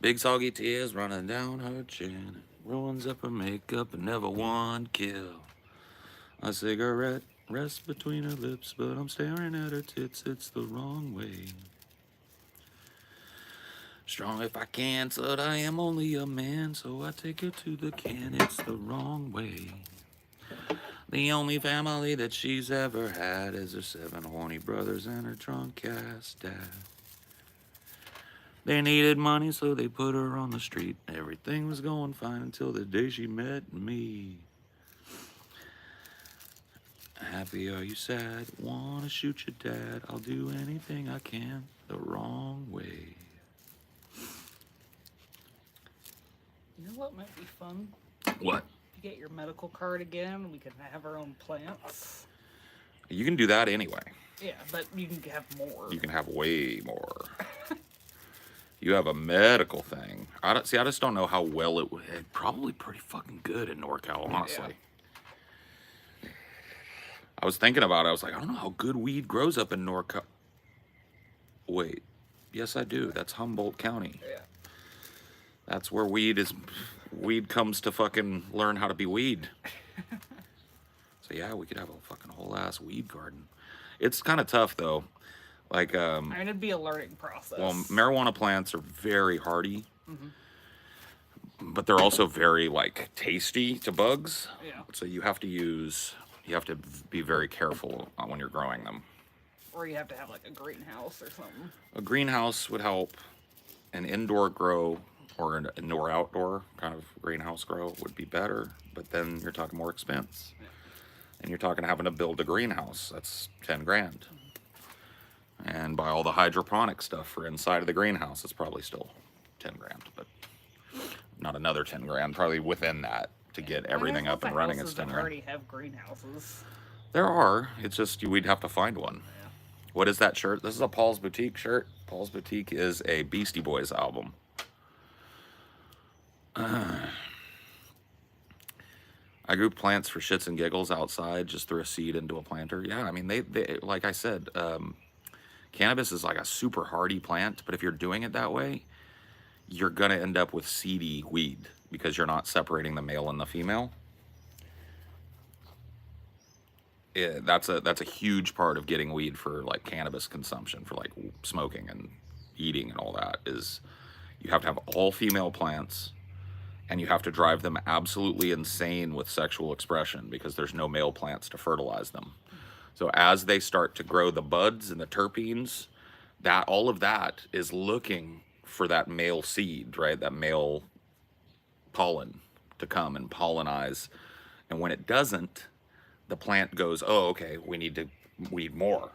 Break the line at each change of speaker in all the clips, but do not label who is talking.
Big soggy tears running down her chin. Ruins up her makeup and never one kill. A cigarette rests between her lips, but I'm staring at her tits. It's the wrong way. Strong if I can, but I am only a man, so I take her to the can. It's the wrong way. The only family that she's ever had is her 7 horny brothers and her drunk ass dad. They needed money, so they put her on the street. Everything was going fine until the day she met me. Happy are you sad? Wanna shoot your dad? I'll do anything I can the wrong way.
You know what might be fun?
What?
If you get your medical card again, we can have our own plants.
You can do that anyway.
Yeah, but you can have more.
You can have way more. You have a medical thing. I just don't know how well it would. Probably pretty fucking good in NorCal, honestly. Yeah. I was thinking about it. I was like, I don't know how good weed grows up in NorCal. Wait. Yes, I do. That's Humboldt County.
Yeah.
That's where weed comes to fucking learn how to be weed. So yeah, we could have a fucking whole ass weed garden. It's kind of tough though. Like,
I mean, it'd be a learning process.
Well, marijuana plants are very hardy, but they're also very like tasty to bugs.
Yeah.
So you have to be very careful when you're growing them.
Or you have to have like a greenhouse or something.
A greenhouse would help. An indoor grow or an indoor outdoor kind of greenhouse grow would be better, but then you're talking more expense. Yeah. And you're talking having to build a greenhouse. That's 10 grand. And buy all the hydroponic stuff for inside of the greenhouse. It's probably still 10 grand, but not another 10 grand. Probably within that to get everything up and running. It's 10 grand.
Already have greenhouses.
There are. It's just we'd have to find one. Yeah. What is that shirt? This is a Paul's Boutique shirt. Paul's Boutique is a Beastie Boys album. I grew plants for shits and giggles outside. Just threw a seed into a planter. Yeah, I mean they like I said. Cannabis is like a super hardy plant, but if you're doing it that way, you're going to end up with seedy weed because you're not separating the male and the female. Yeah, that's a huge part of getting weed for like cannabis consumption, for like smoking and eating and all that, is you have to have all female plants and you have to drive them absolutely insane with sexual expression because there's no male plants to fertilize them. So as they start to grow the buds and the terpenes, all of that is looking for that male seed, right? That male pollen to come and pollinize. And when it doesn't, the plant goes, oh, okay, we need more.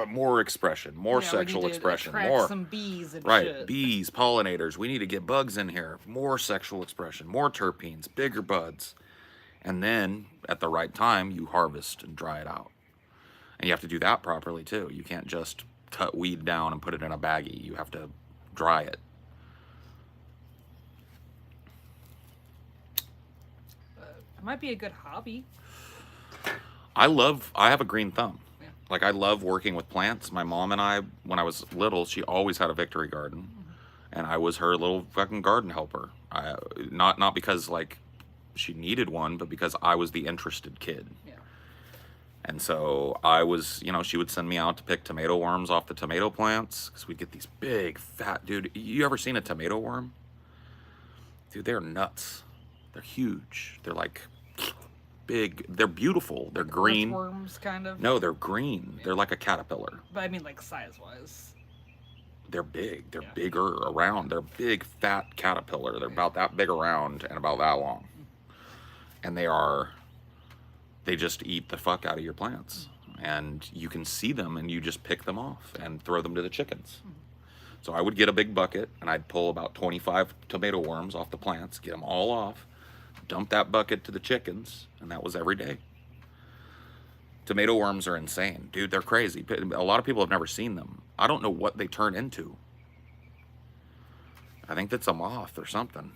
More expression, more sexual expression, more.
Some bees and
right,
shit.
Bees, pollinators. We need to get bugs in here. More sexual expression, more terpenes, bigger buds. And then at the right time, you harvest and dry it out. And you have to do that properly too. You can't just cut weed down and put it in a baggie. You have to dry it.
It might be a good hobby.
I have a green thumb. Yeah. Like I love working with plants. My mom and I, when I was little, she always had a victory garden. And I was her little fucking garden helper. Not because like she needed one, but because I was the interested kid. Yeah. And so I was, she would send me out to pick tomato worms off the tomato plants because we'd get these big, fat, dude. You ever seen a tomato worm? Dude, they're nuts. They're huge. They're like big. They're beautiful. They're like green.
Worms, kind of?
No, they're green. Yeah. They're like a caterpillar.
But I mean, like size-wise.
They're big. They're bigger around. They're big, fat caterpillar. They're about that big around and about that long. And they just eat the fuck out of your plants. And you can see them and you just pick them off and throw them to the chickens. So I would get a big bucket and I'd pull about 25 tomato worms off the plants, get them all off, dump that bucket to the chickens, and that was every day. Tomato worms are insane. Dude, they're crazy. A lot of people have never seen them. I don't know what they turn into. I think that's a moth or something.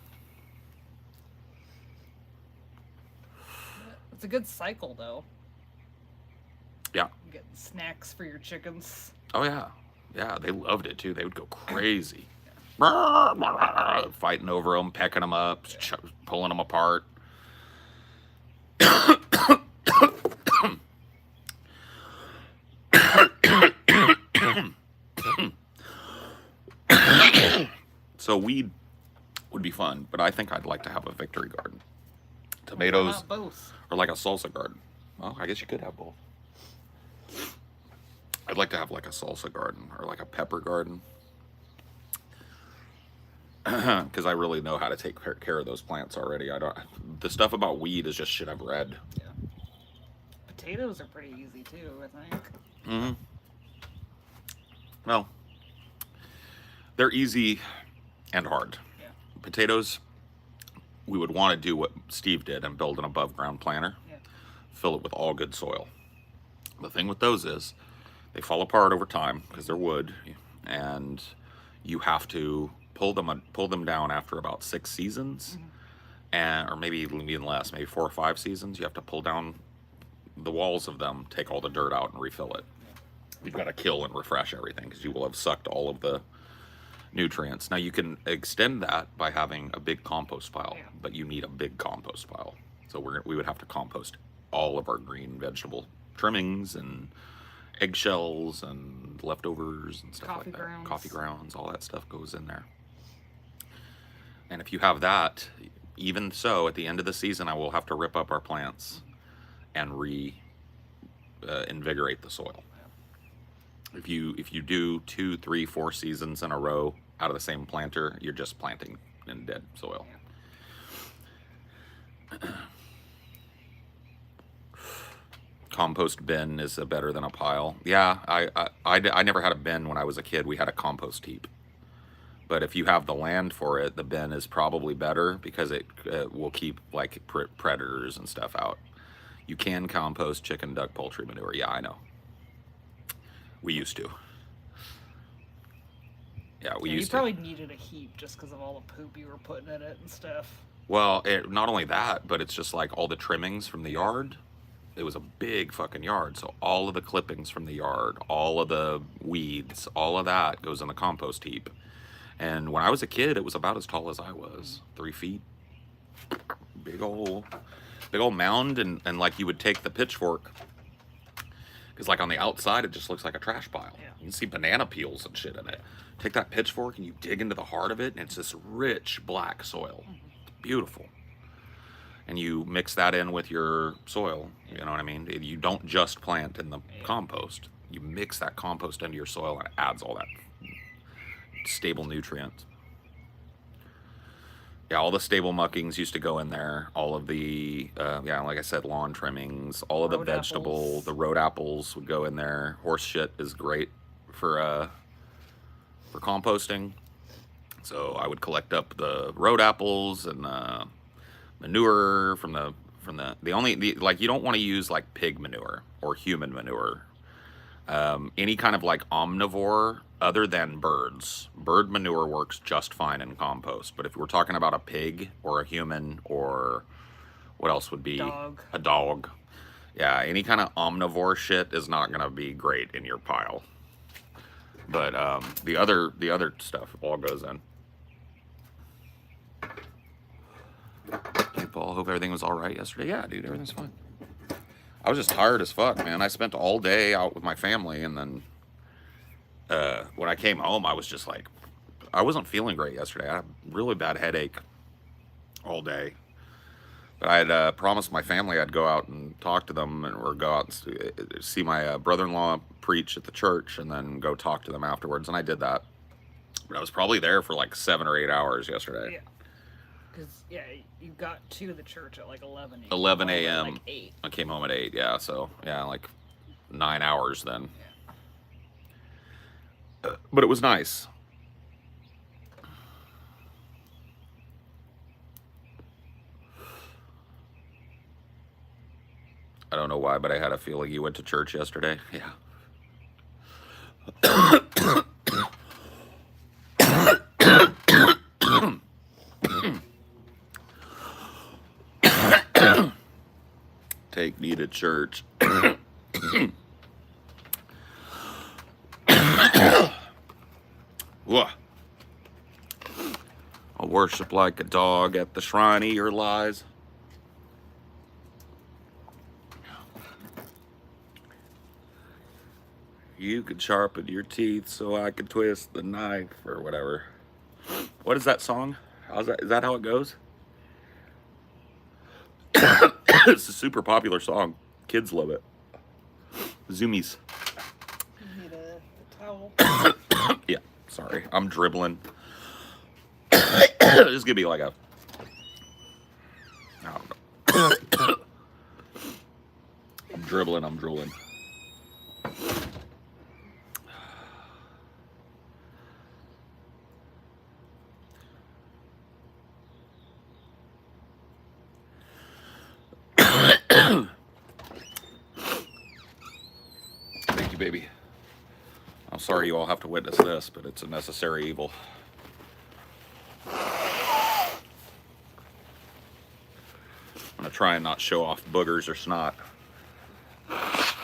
It's a good cycle, though.
Yeah.
You get snacks for your chickens.
Oh, yeah. Yeah, they loved it, too. They would go crazy. fighting over them, pecking them up,
Yeah.
pulling them apart. So weed would be fun, but I think I'd like to have a victory garden.
Why
Tomatoes
not both?
or like a salsa garden. Well, I guess you could have both. I'd like to have like a salsa garden or like a pepper garden because I really know how to take care of those plants already. I don't. The stuff about weed is just shit I've read.
Yeah. Potatoes are pretty easy too, I think.
Hmm. Well, they're easy and hard.
Yeah.
Potatoes, we would want to do what Steve did and build an above ground planter,
Yeah.
fill it with all good soil. The thing with those is they fall apart over time because they're wood, and you have to pull them down after about 6 seasons,
Mm-hmm.
and or maybe even less, maybe 4 or 5 seasons. You have to pull down the walls of them, take all the dirt out, and refill it.
Yeah.
You've got to kill and refresh everything because you will have sucked all of the nutrients. Now you can extend that by having a big compost pile,
Yeah.
but you need a big compost pile. So we would have to compost all of our green vegetable trimmings and eggshells and leftovers and stuff
Coffee
like that.
grounds.
Coffee grounds, all that stuff goes in there. And if you have that, even so, at the end of the season, I will have to rip up our plants and invigorate the soil. If you do 2, 3, 4 seasons in a row out of the same planter, you're just planting in dead soil.
Yeah.
Compost bin is better than a pile. Yeah, I never had a bin when I was a kid. We had a compost heap. But if you have the land for it, the bin is probably better because it will keep like predators and stuff out. You can compost chicken, duck, poultry manure. Yeah, I know. We used to. Yeah, we
You
used
probably
to.
needed a heap just because of all the poop you were putting in it and stuff.
Well, not only that, but it's just like all the trimmings from the yard. It was a big fucking yard, so all of the clippings from the yard, all of the weeds, all of that goes in the compost heap. And when I was a kid, it was about as tall as I was, 3 feet. Big old mound, and like you would take the pitchfork, because like on the outside it just looks like a trash pile.
Yeah.
You can see banana peels and shit in it. Take that pitchfork and you dig into the heart of it, and it's this rich black soil. It's beautiful. And you mix that in with your soil. You know what I mean? You don't just plant in the compost. You mix that compost into your soil, and it adds all that stable nutrients. Yeah, all the stable muckings used to go in there. All of the, like I said, lawn trimmings, all of the
Road
vegetable,
apples.
the road apples would go in there. Horse shit is great for composting. So I would collect up the road apples and manure from like you don't want to use like pig manure or human manure. Any kind of like omnivore other than birds. Bird manure works just fine in compost. But if we're talking about a pig or a human or what else would be
Dog.
a dog, yeah, any kind of omnivore shit is not gonna be great in your pile. But the other stuff all goes in. Hey Paul, hope everything was all right yesterday. Yeah, dude, everything's fine. I was just tired as fuck, man. I spent all day out with my family, and then when I came home, I was just like, I wasn't feeling great yesterday. I had a really bad headache all day. But I had promised my family I'd go out and talk to them, or go out and see my brother-in-law preach at the church, and then go talk to them afterwards. And I did that. But I was probably there for like 7 or 8 hours yesterday.
Yeah. Because, you got to the church at like 11 a.m.
11 a.m.
Like 8.
I came home at 8, yeah. So, yeah, like 9 hours then.
Yeah.
But it was nice. I don't know why, but I had a feeling you went to church yesterday. Yeah. Take me to church. Whoa. I worship like a dog at the shrine of your lies. You could sharpen your teeth so I could twist the knife or whatever. What is that song? How's that? Is that how it goes? It's a super popular song. Kids love it. Zoomies.
You need a towel.
Yeah, sorry. I'm dribbling. This is gonna be like a. I don't know. I'm dribbling. I'm drooling. Thank you, baby. I'm sorry you all have to witness this, but it's a necessary evil. I'm gonna try and not show off boogers or snot. Fuck.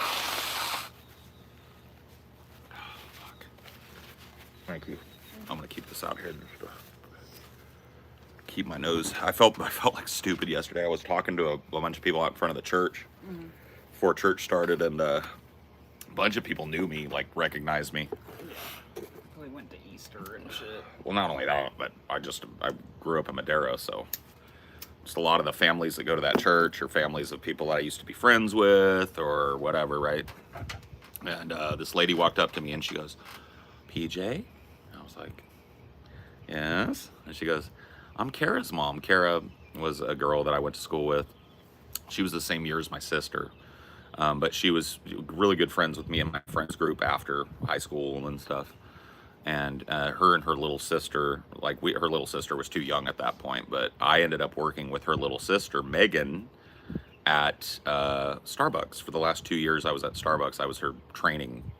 Thank you. I'm gonna keep this out here. Keep my nose. I felt like stupid yesterday. I was talking to a bunch of people out in front of the church before church started, and a bunch of people knew me, like recognized me.
Yeah. We went to Easter and shit.
Well, not only that, but I grew up in Madera, so just a lot of the families that go to that church are families of people that I used to be friends with or whatever, right? And this lady walked up to me and she goes, "PJ?" And I was like, "Yes." And she goes, "I'm Kara's mom." Kara was a girl that I went to school with. She was the same year as my sister, but she was really good friends with me and my friends group after high school and stuff. And her and her little sister, her little sister was too young at that point, but I ended up working with her little sister, Megan, at Starbucks. For the last 2 years I was at Starbucks. I was her training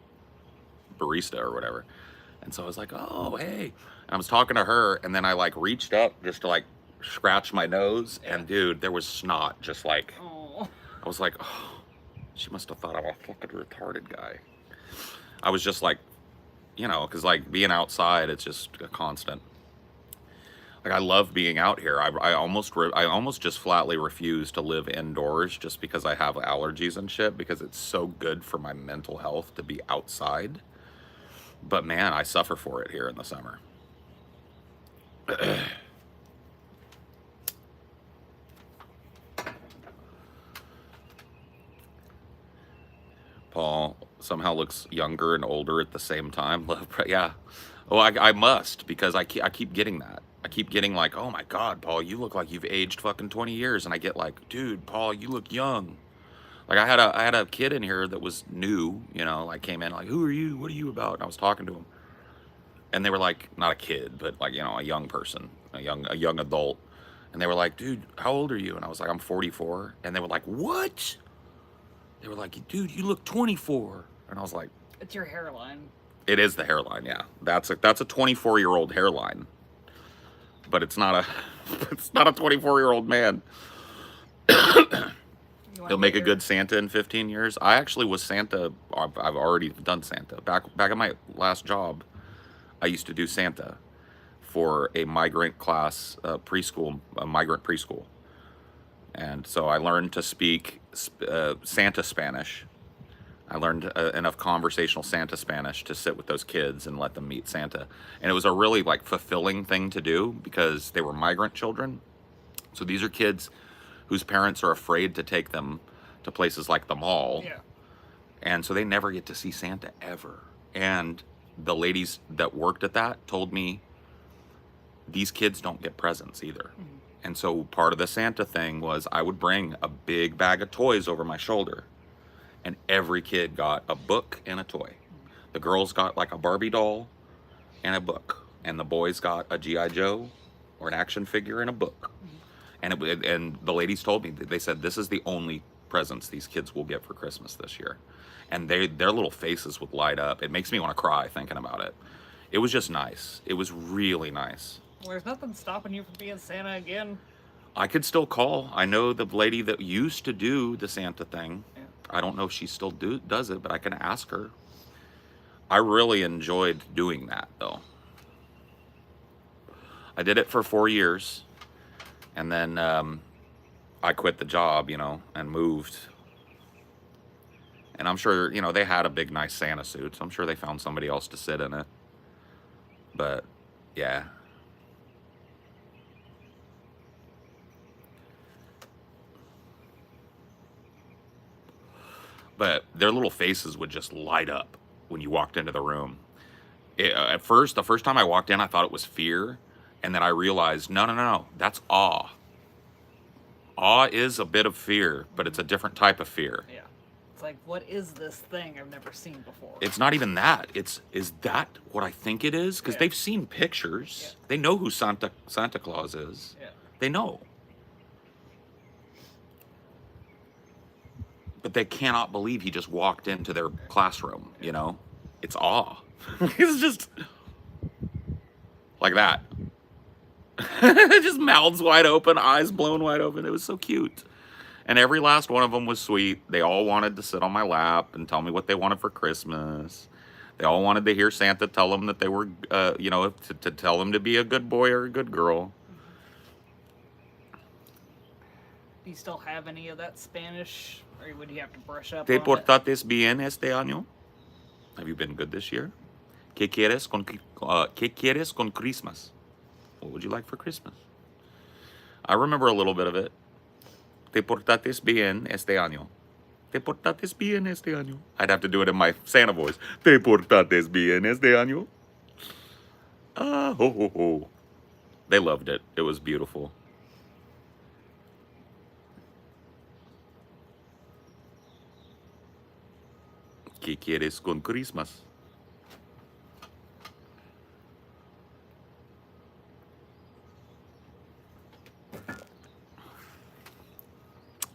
barista or whatever. And so I was like, "Oh, hey." And I was talking to her, and then I like reached up just to like scratch my nose, and dude, there was snot just like,
Oh.
I was like, "Oh, she must have thought I'm a fucking retarded guy." I was just like, because like being outside, it's just a constant. Like I love being out here. I almost just flatly refuse to live indoors just because I have allergies and shit, because it's so good for my mental health to be outside. But man, I suffer for it here in the summer. Paul somehow looks younger and older at the same time. Yeah. Oh, I must, because I keep getting that. I keep getting like, "Oh my God, Paul, you look like you've aged fucking 20 years." And I get like, "Dude, Paul, you look young." Like I had a kid in here that was new, like came in like, "Who are you? What are you about?" And I was talking to him. And they were like, not a kid, but like, a young person, a young adult. And they were like, "Dude, how old are you?" And I was like, "I'm 44." And they were like, "What?" They were like, "Dude, you look 24." And I was like,
It's your hairline.
"It is the hairline, yeah. That's a 24-year-old hairline, but it's not a it's not a 24-year-old man." He'll make a good Santa in 15 years. I actually was Santa. I've already done Santa. Back at my last job, I used to do Santa for a migrant class, preschool, a migrant preschool. And so I learned to speak Santa Spanish. I learned enough conversational Santa Spanish to sit with those kids and let them meet Santa. And it was a really like fulfilling thing to do because they were migrant children. So these are kids whose parents are afraid to take them to places like the mall.
Yeah.
And so they never get to see Santa ever. And the ladies that worked at that told me these kids don't get presents either.
Mm-hmm.
And so part of the Santa thing was I would bring a big bag of toys over my shoulder, and every kid got a book and a toy. The girls got like a Barbie doll and a book, and the boys got a GI Joe or an action figure and a book. And the ladies told me, they said, "This is the only presents these kids will get for Christmas this year." And their little faces would light up. It makes me want to cry thinking about it. It was just nice. It was really nice.
Well, there's nothing stopping you from being Santa again.
I could still call. I know the lady that used to do the Santa thing.
Yeah.
I don't know if she still does it, but I can ask her. I really enjoyed doing that, though. I did it for 4 years, and then I quit the job, and moved. And I'm sure, they had a big, nice Santa suit, so I'm sure they found somebody else to sit in it. But, yeah. But their little faces would just light up when you walked into the room. At first, the first time I walked in, I thought it was fear. And then I realized, no, no, no, no, that's awe. Awe is a bit of fear, but it's a different type of fear.
Yeah. It's like, what is this thing I've never seen before?
It's not even that. Is that what I think it is? Because
Yeah.
they've seen pictures.
Yeah.
They know who Santa Claus is.
Yeah.
They know. But they cannot believe he just walked into their classroom, It's awe. It's just like that. Just mouths wide open, eyes blown wide open. It was so cute. And every last one of them was sweet. They all wanted to sit on my lap and tell me what they wanted for Christmas. They all wanted to hear Santa tell them that they were, to tell them to be a good boy or a good girl.
Do you still have any of that Spanish, or would you have to brush up
¿Te
on it?
portaste bien este año? Have you been good this year? ¿Qué quieres con Christmas? What would you like for Christmas? I remember a little bit of it. ¿Te portaste bien este año? ¿Te portaste bien este año? I'd have to do it in my Santa voice. ¿Te portaste bien este año? Ah, ho, ho, ho. They loved it. It was beautiful. ¿Qué quieres con Christmas?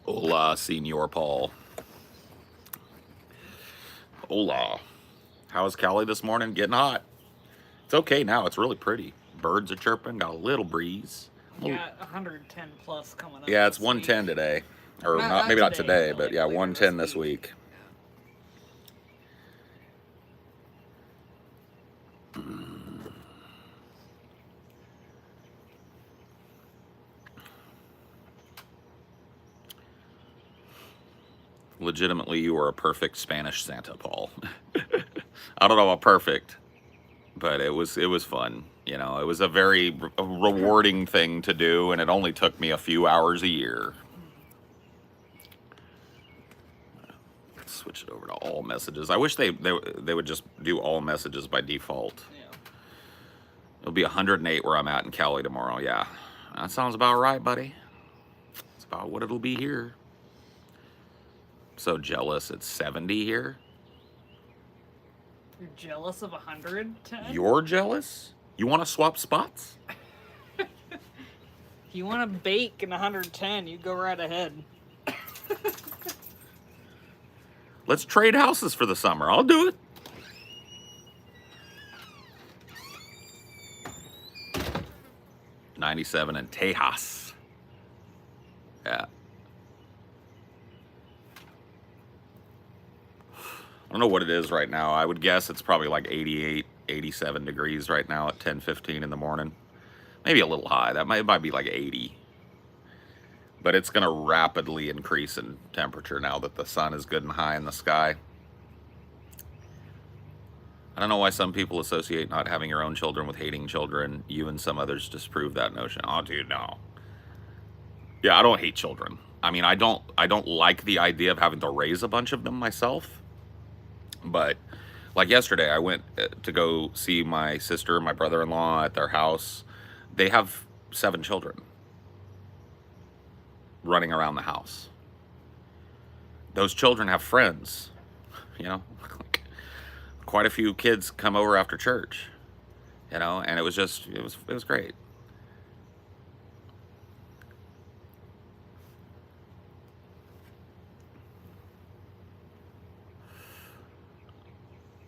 Hola, Senor Paul. Hola. How's Cali this morning? Getting hot. It's okay now. It's really pretty. Birds are chirping. Got a little breeze.
Got 110 plus coming up.
Yeah, it's
this
110
week.
today. Or
Not
maybe not
today,
today,
but
but
like
yeah,
later
110
this
this week. Legitimately, you are a perfect Spanish Santa, Paul. I don't know about perfect, but it was fun. It was a very rewarding thing to do, and it only took me a few hours a year. Let's switch it over to all messages. I wish they would just do all messages by default.
Yeah.
It'll be 108 where I'm at in Cali tomorrow. Yeah, that sounds about right, buddy. It's about what it'll be here. So jealous. It's 70 here.
You're jealous of 110?
You're jealous? You want to swap spots?
If you want to bake in 110, you go right ahead.
Let's trade houses for the summer. I'll do it. '97 in Tejas. Yeah. I don't know what it is right now. I would guess it's probably like 88, 87 degrees right now at 10:15 in the morning. Maybe a little high. It might be like 80. But it's going to rapidly increase in temperature now that the sun is good and high in the sky. I don't know why some people associate not having your own children with hating children. You and some others disprove that notion. Oh, dude, no. Yeah, I don't hate children. I mean, I don't like the idea of having to raise a bunch of them myself. But like yesterday, I went to go see my sister and my brother-in-law at their house. They have 7 children running around the house. Those children have friends, quite a few kids come over after church, and it was great.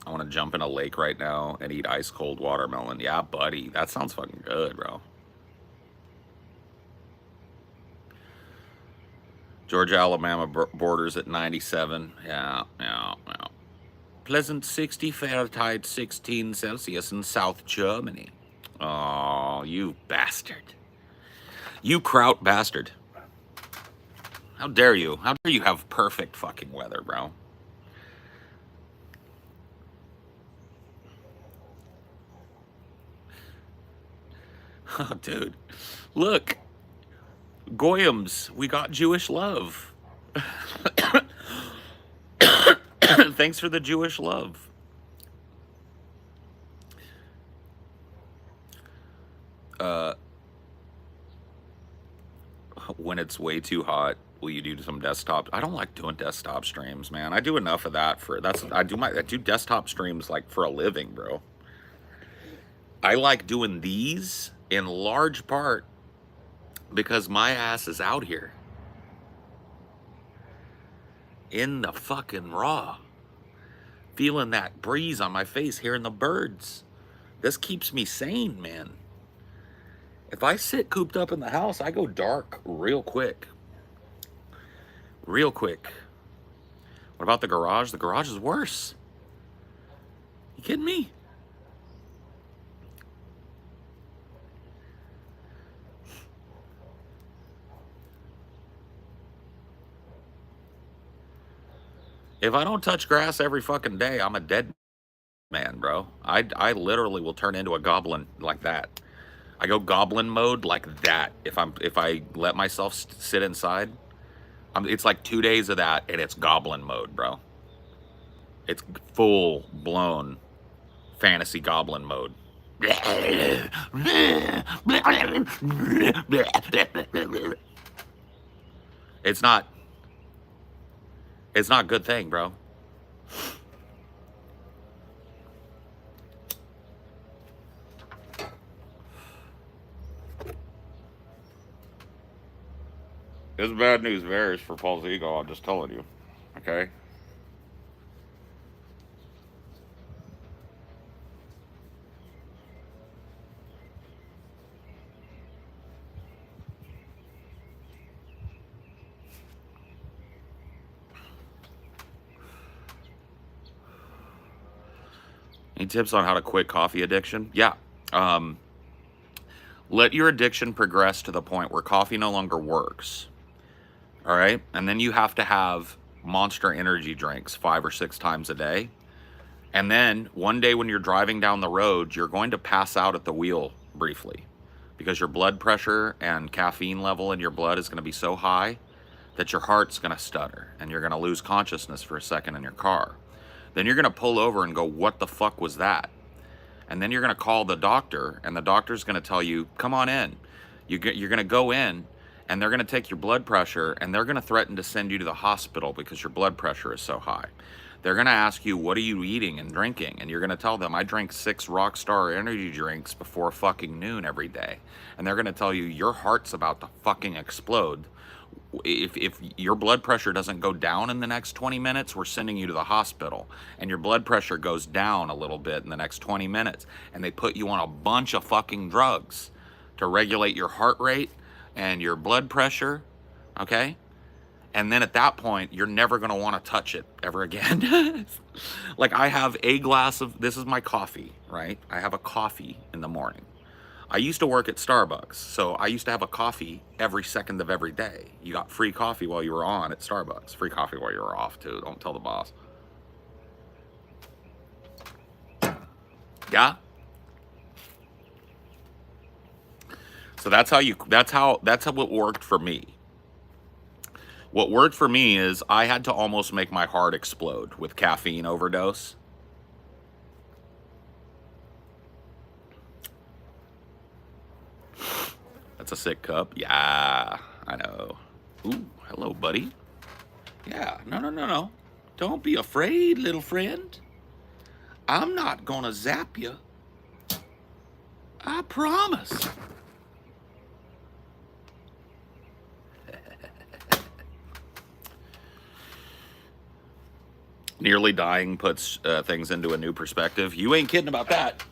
I want to jump in a lake right now and eat ice cold watermelon. Yeah, buddy, that sounds fucking good, bro. Georgia-Alabama borders at 97. Yeah. Pleasant 60 Fahrenheit, 16 Celsius in South Germany. Oh, you bastard. You kraut bastard. How dare you? How dare you have perfect fucking weather, bro? Oh, dude. Look. Goyams, we got Jewish love. Thanks for the Jewish love. Uh, when it's way too hot, will you do some desktop? I don't like doing desktop streams, man. I do enough of that for I do desktop streams like for a living, bro. I like doing these in large part because my ass is out here in the fucking raw, feeling that breeze on my face, hearing the birds. This keeps me sane, man. If I sit cooped up in the house, I go dark real quick. Real quick. What about the garage? The garage is worse. You kidding me? If I don't touch grass every fucking day, I'm a dead man, bro. I literally will turn into a goblin like that. I go goblin mode like that. If I let myself sit inside, it's like 2 days of that, and it's goblin mode, bro. It's full blown fantasy goblin mode. It's not. It's not a good thing, bro. It's bad news bears for Paul's ego. I'm just telling you. Okay. Any tips on how to quit coffee addiction? Yeah. Um, let your addiction progress to the point where coffee no longer works. All right. And then you have to have monster energy drinks 5 or 6 times a day. And then one day when you're driving down the road, you're going to pass out at the wheel briefly because your blood pressure and caffeine level in your blood is going to be so high that your heart's going to stutter and you're going to lose consciousness for a second in your car. Then you're going to pull over and go, what the fuck was that? And then you're going to call the doctor, and the doctor's going to tell you, come on in. You're going to go in, and they're going to take your blood pressure, and they're going to threaten to send you to the hospital because your blood pressure is so high. They're going to ask you, what are you eating and drinking? And you're going to tell them, I drink 6 Rockstar energy drinks before fucking noon every day. And they're going to tell you, your heart's about to fucking explode. If your blood pressure doesn't go down in the next 20 minutes, we're sending you to the hospital. And your blood pressure goes down a little bit in the next 20 minutes. And they put you on a bunch of fucking drugs to regulate your heart rate and your blood pressure, okay? And then at that point, you're never going to want to touch it ever again. Like I have a glass of, this is my coffee, right? I have a coffee in the morning. I used to work at Starbucks, so I used to have a coffee every second of every day. You got free coffee while you were on at Starbucks. Free coffee while you were off, too. Don't tell the boss. Yeah? So that's what worked for me. What worked for me is I had to almost make my heart explode with caffeine overdose. That's a sick cup. Yeah, I know. Ooh, hello, buddy. Yeah, no. Don't be afraid, little friend. I'm not gonna zap you. I promise. Nearly dying puts things into a new perspective. You ain't kidding about that.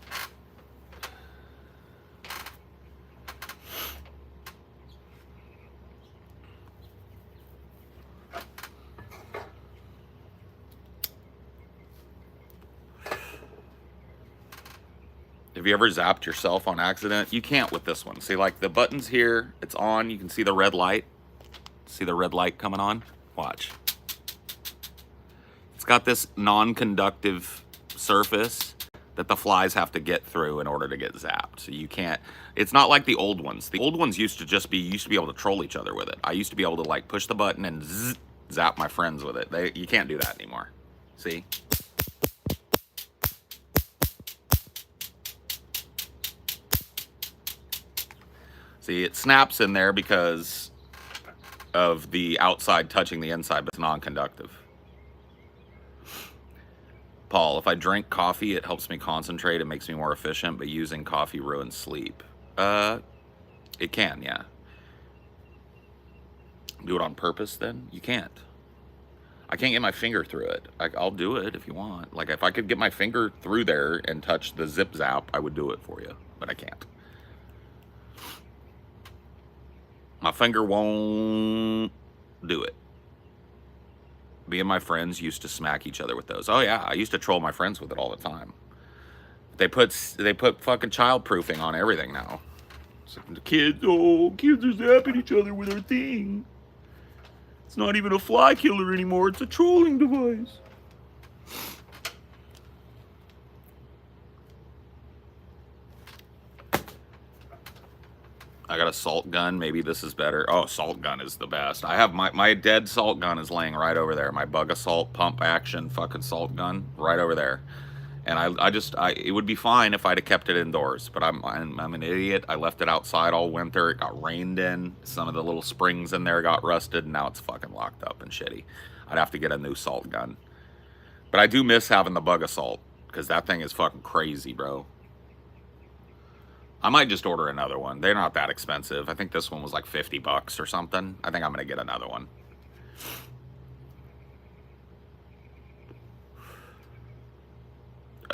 Have you ever zapped yourself on accident? You can't with this one. See, like the button's here, it's on, you can see the red light. See the red light coming on? Watch. It's got this non-conductive surface that the flies have to get through in order to get zapped. So you can't, it's not like the old ones. The old ones used to be able to troll each other with it. I used to be able to like push the button and zap my friends with it. You can't do that anymore. See? See, it snaps in there because of the outside touching the inside, but it's non-conductive. Paul, if I drink coffee, it helps me concentrate. It makes me more efficient, but using coffee ruins sleep. It can, yeah. Do it on purpose then? You can't. I can't get my finger through it. I'll do it if you want. Like, if I could get my finger through there and touch the zip zap, I would do it for you, but I can't. My finger won't do it. Me and my friends used to smack each other with those. Oh yeah, I used to troll my friends with it all the time. They put fucking childproofing on everything now. So the kids are zapping each other with their thing. It's not even a fly killer anymore, it's a trolling device. I got a salt gun. Maybe this is better. Oh, salt gun is the best. I have my dead salt gun is laying right over there. My bug assault pump action fucking salt gun right over there. And it would be fine if I'd have kept it indoors, but I'm an idiot. I left it outside all winter. It got rained in. Some of the little springs in there got rusted, and now it's fucking locked up and shitty. I'd have to get a new salt gun. But I do miss having the bug assault, because that thing is fucking crazy, bro. I might just order another one. They're not that expensive. I think this one was like 50 bucks or something. I think I'm going to get another one.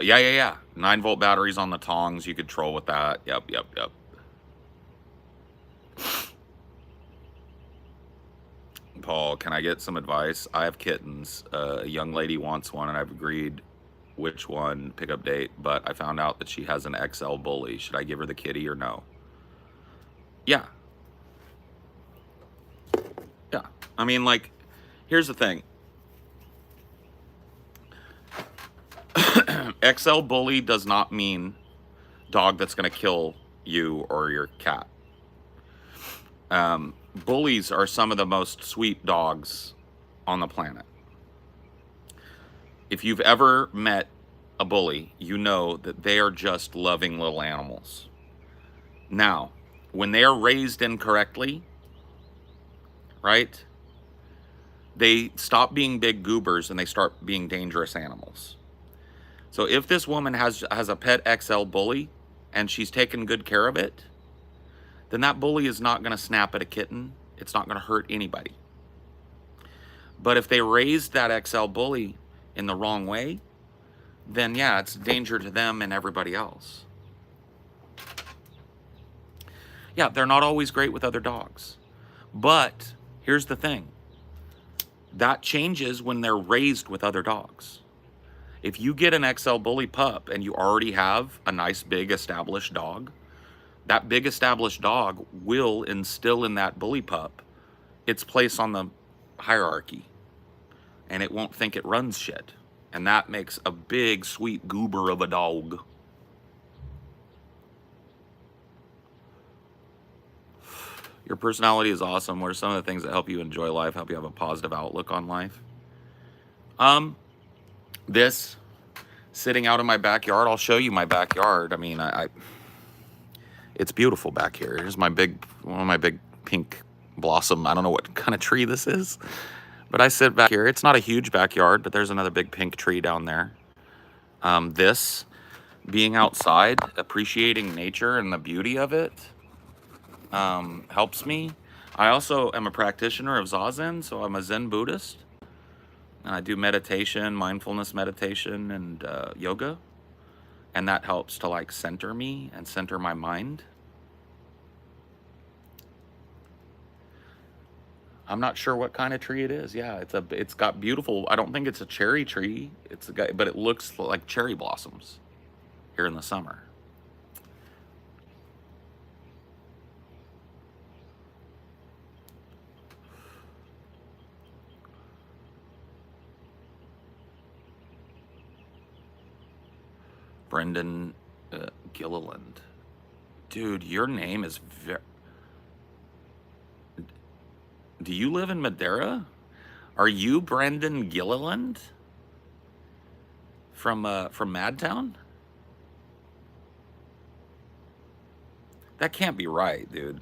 Yeah. 9-volt batteries on the tongs. You could troll with that. Yep. Paul, can I get some advice? I have kittens. A young lady wants one, and I've agreed which one, pickup date, but I found out that she has an XL bully. Should I give her the kitty or no? Yeah. I mean, like, here's the thing. XL bully does not mean dog that's going to kill you or your cat. Bullies are some of the most sweet dogs on the planet. If you've ever met a bully, you know that they are just loving little animals. Now, when they are raised incorrectly, right, they stop being big goobers and they start being dangerous animals. So if this woman has a pet XL bully and she's taken good care of it, then that bully is not going to snap at a kitten. It's not going to hurt anybody. But if they raised that XL bully in the wrong way, then yeah, it's a danger to them and everybody else. Yeah, they're not always great with other dogs. But here's the thing. That changes when they're raised with other dogs. If you get an XL bully pup and you already have a nice big established dog, that big established dog will instill in that bully pup its place on the hierarchy, and it won't think it runs shit. And that makes a big, sweet goober of a dog. Your personality is awesome. What are some of the things that help you enjoy life, help you have a positive outlook on life? This, sitting out in my backyard, I'll show you my backyard. I mean, it's beautiful back here. Here's one of my big pink blossom. I don't know what kind of tree this is, but I sit back here. It's not a huge backyard, but there's another big pink tree down there. This, being outside, appreciating nature and the beauty of it, helps me. I also am a practitioner of Zazen, so I'm a Zen Buddhist. And I do meditation, mindfulness meditation, and yoga. And that helps to like center me and center my mind. I'm not sure what kind of tree it is. Yeah, it's got beautiful, I don't think it's a cherry tree. But it looks like cherry blossoms here in the summer. Brendan Gilliland. Dude, your name is very... Do you live in Madeira? Are you Brendan Gilliland from Madtown? That can't be right, dude.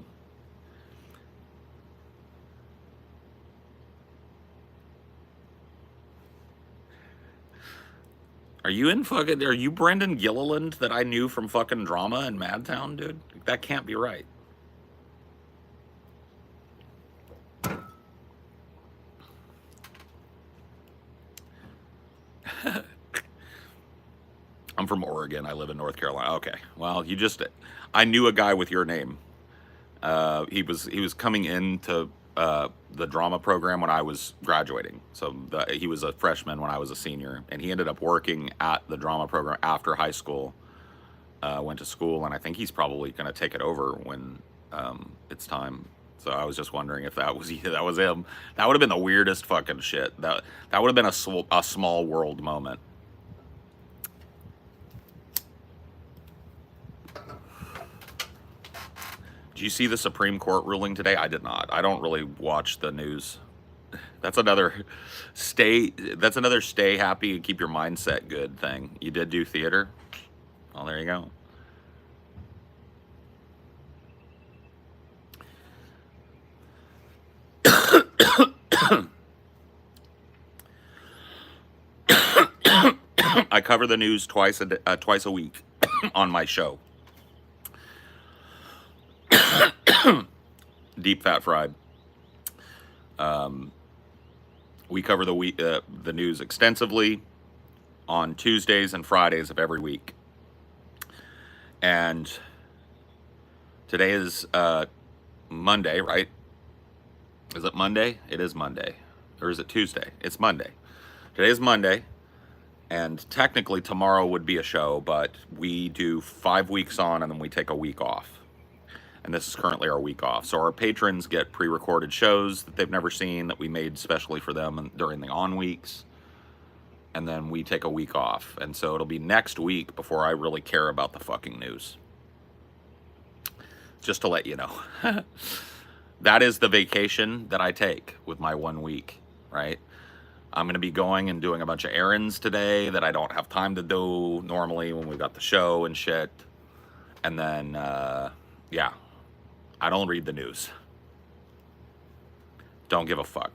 Are you Brendan Gilliland that I knew from fucking Drama in Madtown, dude? That can't be right. I'm from Oregon. I live in North Carolina. Okay. Well, I knew a guy with your name. He was coming into the drama program when I was graduating. So he was a freshman when I was a senior, and he ended up working at the drama program after high school. Went to school, and I think he's probably going to take it over when it's time. So I was just wondering if that was him. That would have been the weirdest fucking shit. That would have been a small world moment. Did you see the Supreme Court ruling today? I did not. I don't really watch the news. That's another stay happy and keep your mindset good thing. You did do theater? Well, there you go. I cover the news twice a week on my show. Deep Fat Fried. We cover the news extensively on Tuesdays and Fridays of every week. And today is Monday, right? Is it Monday? It is Monday. Or is it Tuesday? It's Monday. Today is Monday. And technically tomorrow would be a show, but we do 5 weeks on and then we take a week off. And this is currently our week off. So our patrons get pre-recorded shows that they've never seen that we made specially for them during the on weeks. And then we take a week off. And so it'll be next week before I really care about the fucking news. Just to let you know. That is the vacation that I take with my 1 week, right? I'm going to be going and doing a bunch of errands today that I don't have time to do normally when we got the show and shit. And then, yeah, I don't read the news. Don't give a fuck.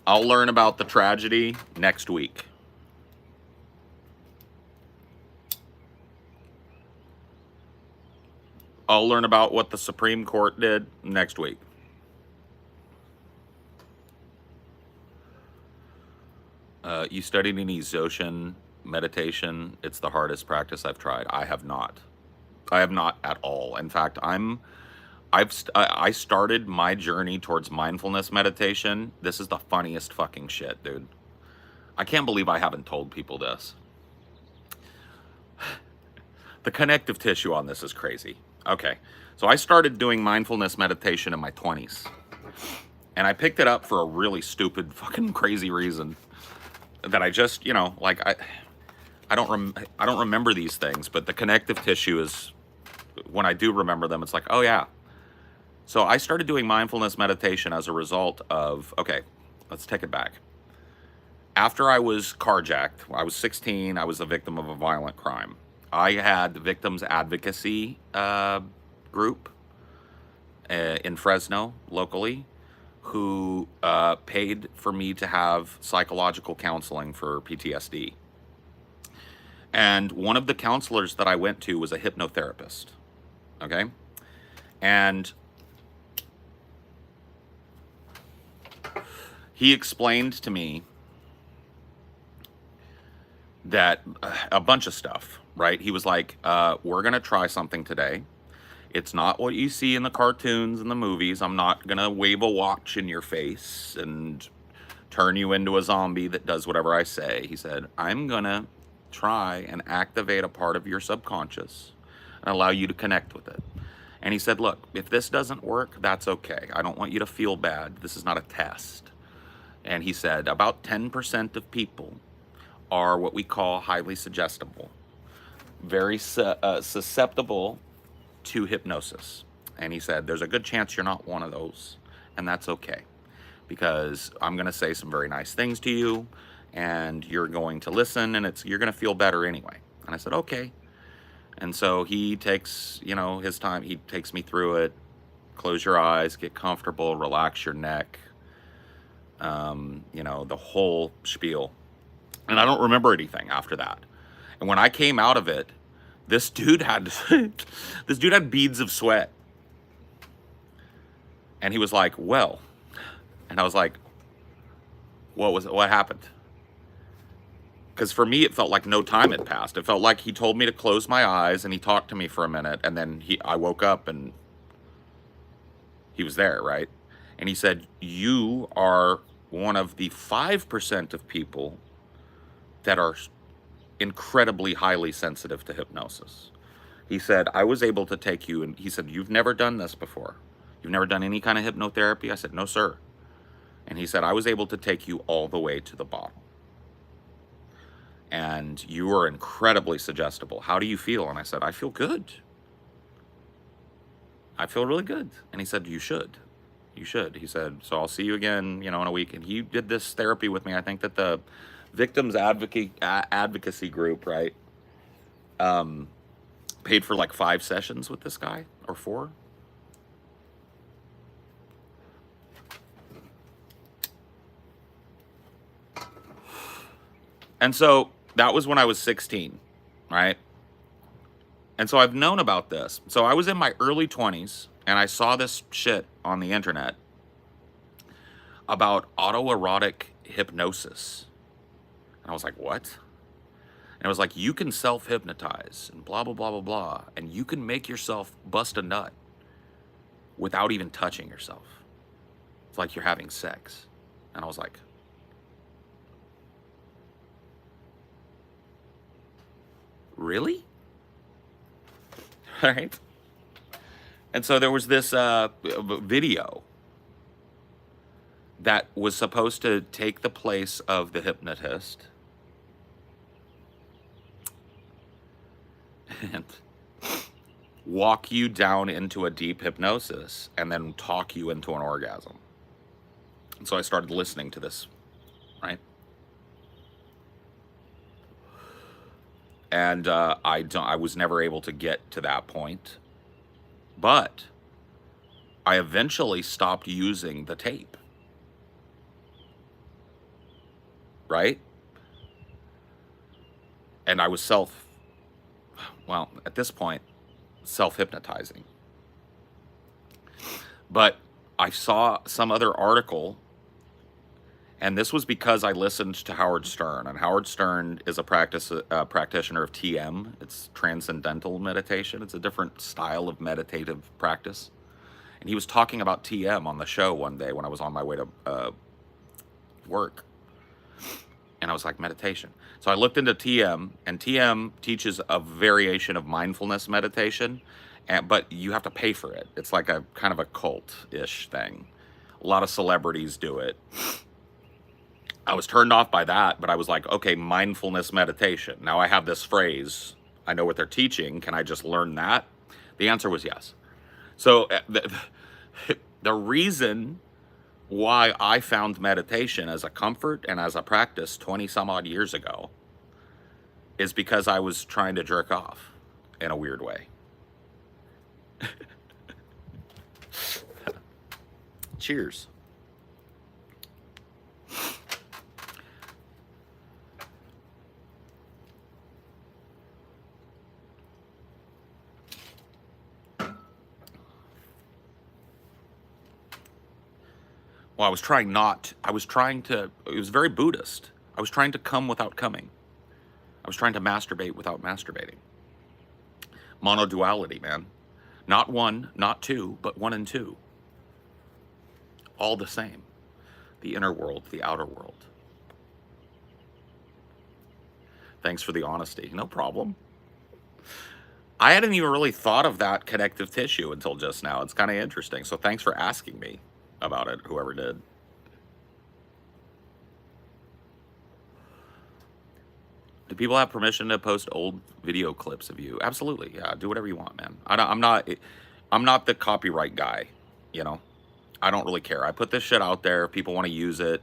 I'll learn about the tragedy next week. I'll learn about what the Supreme Court did next week. You studied any Dzogchen meditation? It's the hardest practice I've tried. I have not. I have not at all. In fact, I started my journey towards mindfulness meditation. This is the funniest fucking shit, dude. I can't believe I haven't told people this. The connective tissue on this is crazy. Okay, so I started doing mindfulness meditation in my 20s. And I picked it up for a really stupid, fucking crazy reason. That I just, like, I don't remember these things, but the connective tissue is, when I do remember them, it's like, oh yeah. So I started doing mindfulness meditation as a result of, okay, let's take it back. After I was carjacked, I was 16, I was a victim of a violent crime. I had the victims advocacy group in Fresno, locally, who paid for me to have psychological counseling for PTSD. And one of the counselors that I went to was a hypnotherapist, okay? And he explained to me that a bunch of stuff, right? He was like, we're going to try something today. It's not what you see in the cartoons and the movies. I'm not going to wave a watch in your face and turn you into a zombie that does whatever I say. He said, I'm going to try and activate a part of your subconscious and allow you to connect with it. And he said, look, if this doesn't work, that's okay. I don't want you to feel bad. This is not a test. And he said, about 10% of people are what we call highly suggestible. very susceptible to hypnosis. And he said, there's a good chance you're not one of those, and that's okay, because I'm going to say some very nice things to you, and you're going to listen, and you're going to feel better anyway. And I said, okay. And so he takes, his time. He takes me through it. Close your eyes, get comfortable, relax your neck, the whole spiel. And I don't remember anything after that. And when I came out of it, this dude had this dude had beads of sweat. And he was like, "Well," and I was like, What happened?" Because for me, it felt like no time had passed. It felt like he told me to close my eyes, and he talked to me for a minute, and then I woke up, and he was there, right? And he said, "You are one of the 5% of people that are incredibly highly sensitive to hypnosis." He said, "I was able to take you," and he said, "You've never done this before. You've never done any kind of hypnotherapy?" I said, "No, sir." And he said, "I was able to take you all the way to the bottom. And you are incredibly suggestible. How do you feel?" And I said, "I feel good. I feel really good." And he said, "You should. You should." He said, "So I'll see you again, in a week." And he did this therapy with me. I think that the victims advocacy group, right, paid for like 5 sessions with this guy, or 4. And so that was when I was 16, right? And so I've known about this. So I was in my early 20s, and I saw this shit on the internet about autoerotic hypnosis. And I was like, what? And it was like, you can self-hypnotize and blah, blah, blah, blah, blah. And you can make yourself bust a nut without even touching yourself. It's like you're having sex. And I was like, really? Right? And so there was this video that was supposed to take the place of the hypnotist and walk you down into a deep hypnosis and then talk you into an orgasm. And so I started listening to this, right? And I was never able to get to that point, but I eventually stopped using the tape, right? And I was at this point, self-hypnotizing. But I saw some other article, and this was because I listened to Howard Stern. And Howard Stern is a practitioner of TM. It's transcendental meditation. It's a different style of meditative practice. And he was talking about TM on the show one day when I was on my way to work. And I was like, meditation. So I looked into TM, and TM teaches a variation of mindfulness meditation, but you have to pay for it. It's like a kind of a cult-ish thing. A lot of celebrities do it. I was turned off by that, but I was like, okay, mindfulness meditation. Now I have this phrase. I know what they're teaching. Can I just learn that? The answer was yes. So the reason why I found meditation as a comfort and as a practice 20 some odd years ago is because I was trying to jerk off in a weird way. Cheers. Well, it was very Buddhist. I was trying to come without coming. I was trying to masturbate without masturbating. Monoduality, man. Not 1, not 2, but 1 and 2. All the same. The inner world, the outer world. Thanks for the honesty. No problem. I hadn't even really thought of that connective tissue until just now. It's kind of interesting. So thanks for asking me about it, whoever did. Do people have permission to post old video clips of you? Absolutely. Yeah, do whatever you want, man. I'm not the copyright guy, you know. I don't really care. I put this shit out there. If people want to use it,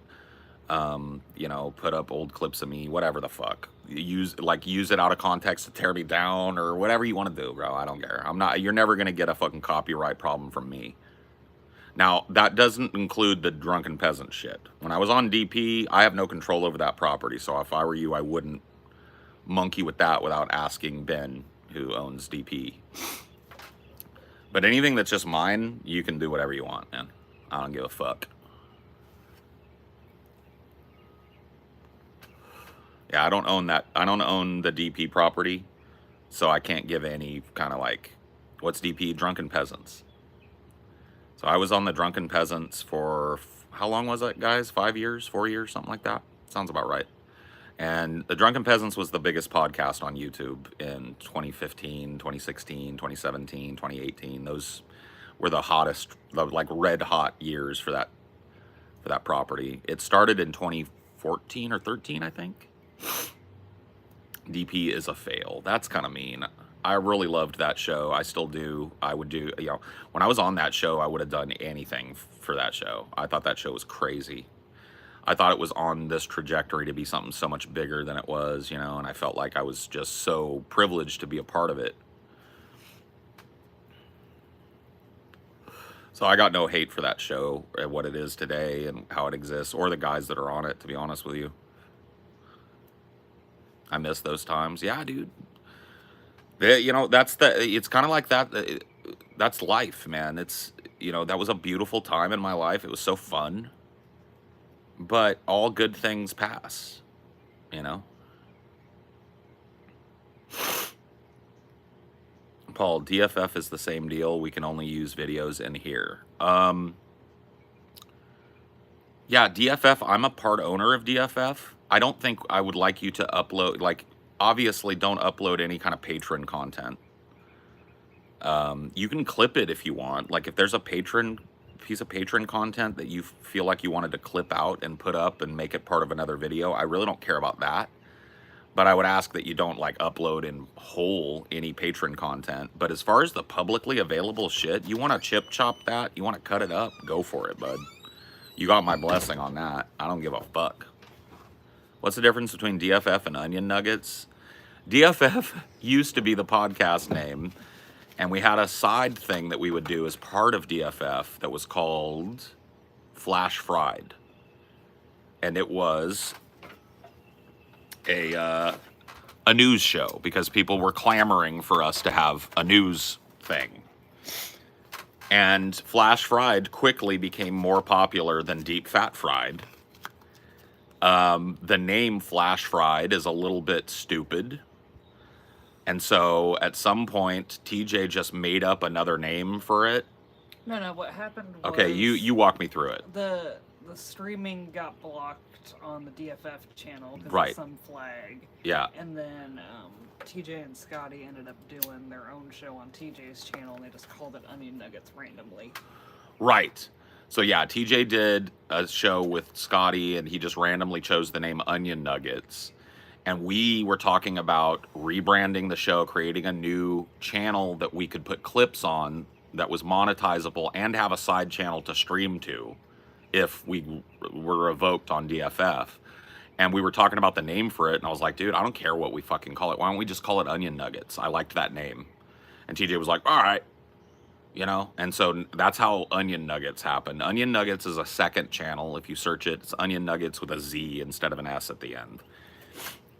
you know, put up old clips of me, whatever the fuck. Use it out of context to tear me down or whatever you want to do, bro. I don't care. You're never gonna get a fucking copyright problem from me. Now, that doesn't include the drunken peasant shit. When I was on DP, I have no control over that property, so if I were you, I wouldn't monkey with that without asking Ben, who owns DP. But anything that's just mine, you can do whatever you want, man. I don't give a fuck. Yeah, I don't own that. I don't own the DP property, so I can't give any kind of like, what's DP? Drunken Peasants. So I was on the Drunken Peasants for, how long was that, guys? 5 years, 4 years, something like that? Sounds about right. And the Drunken Peasants was the biggest podcast on YouTube in 2015, 2016, 2017, 2018. Those were the hottest, like red hot years for that property. It started in 2014 or 13, I think. DP is a fail. That's kind of mean. I really loved that show. I still do. I would do, you know, when I was on that show, I would have done anything for that show. I thought that show was crazy. I thought it was on this trajectory to be something so much bigger than it was, you know, and I felt like I was just so privileged to be a part of it. So I got no hate for that show and what it is today and how it exists, or the guys that are on it, to be honest with you. I miss those times. Yeah, dude. You know, it's kind of like that. That's life, man. It's, you know, that was a beautiful time in my life. It was so fun. But all good things pass, you know? Paul, DFF is the same deal. We can only use videos in here. Yeah, DFF, I'm a part owner of DFF. I don't think I would like you to upload, like, obviously don't upload any kind of patron content. You can clip it if you want. Like, if there's a piece of patron content that you feel like you wanted to clip out and put up and make it part of another video, I really don't care about that. But I would ask that you don't, like, upload in whole any patron content. But as far as the publicly available shit, you want to chip chop that, you want to cut it up, go for it, bud. You got my blessing on that. I don't give a fuck. What's the difference between DFF and Onion Nuggets? DFF used to be the podcast name, and we had a side thing that we would do as part of DFF that was called Flash Fried. And it was a news show because people were clamoring for us to have a news thing. And Flash Fried quickly became more popular than Deep Fat Fried. The name Flash Fried is a little bit stupid. And so at some point, TJ just made up another name for it.
No, what happened was...
Okay, you walk me through it.
The streaming got blocked on the DFF channel because
Right.
of some flag.
Yeah.
And then TJ and Scotty ended up doing their own show on TJ's channel, and they just called it Onion Nuggets randomly.
Right. So yeah, TJ did a show with Scotty, and he just randomly chose the name Onion Nuggets. And we were talking about rebranding the show, creating a new channel that we could put clips on that was monetizable and have a side channel to stream to if we were revoked on DFF. And we were talking about the name for it, and I was like, dude, I don't care what we fucking call it. Why don't we just call it Onion Nuggets? I liked that name. And TJ was like, all right. You know? And so that's how Onion Nuggets happened. Onion Nuggets is a second channel. If you search it, it's Onion Nuggets with a Z instead of an S at the end.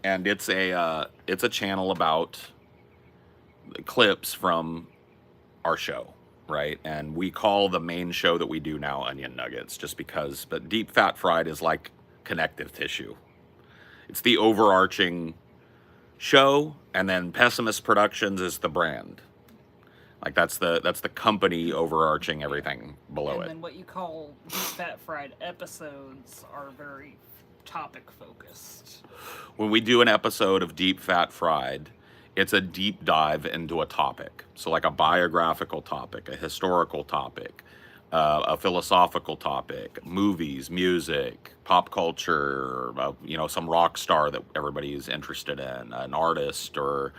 And it's a channel about clips from our show, right? And we call the main show that we do now Onion Nuggets, just because. But Deep Fat Fried is like connective tissue. It's the overarching show, and then Pessimist Productions is the brand. Like that's the company overarching everything below it.
And then what you call Deep Fat Fried episodes are very topic focused.
When we do an episode of Deep Fat Fried, it's a deep dive into a topic. So like a biographical topic, a historical topic, a philosophical topic, movies, music, pop culture, some rock star that everybody is interested in, an artist, or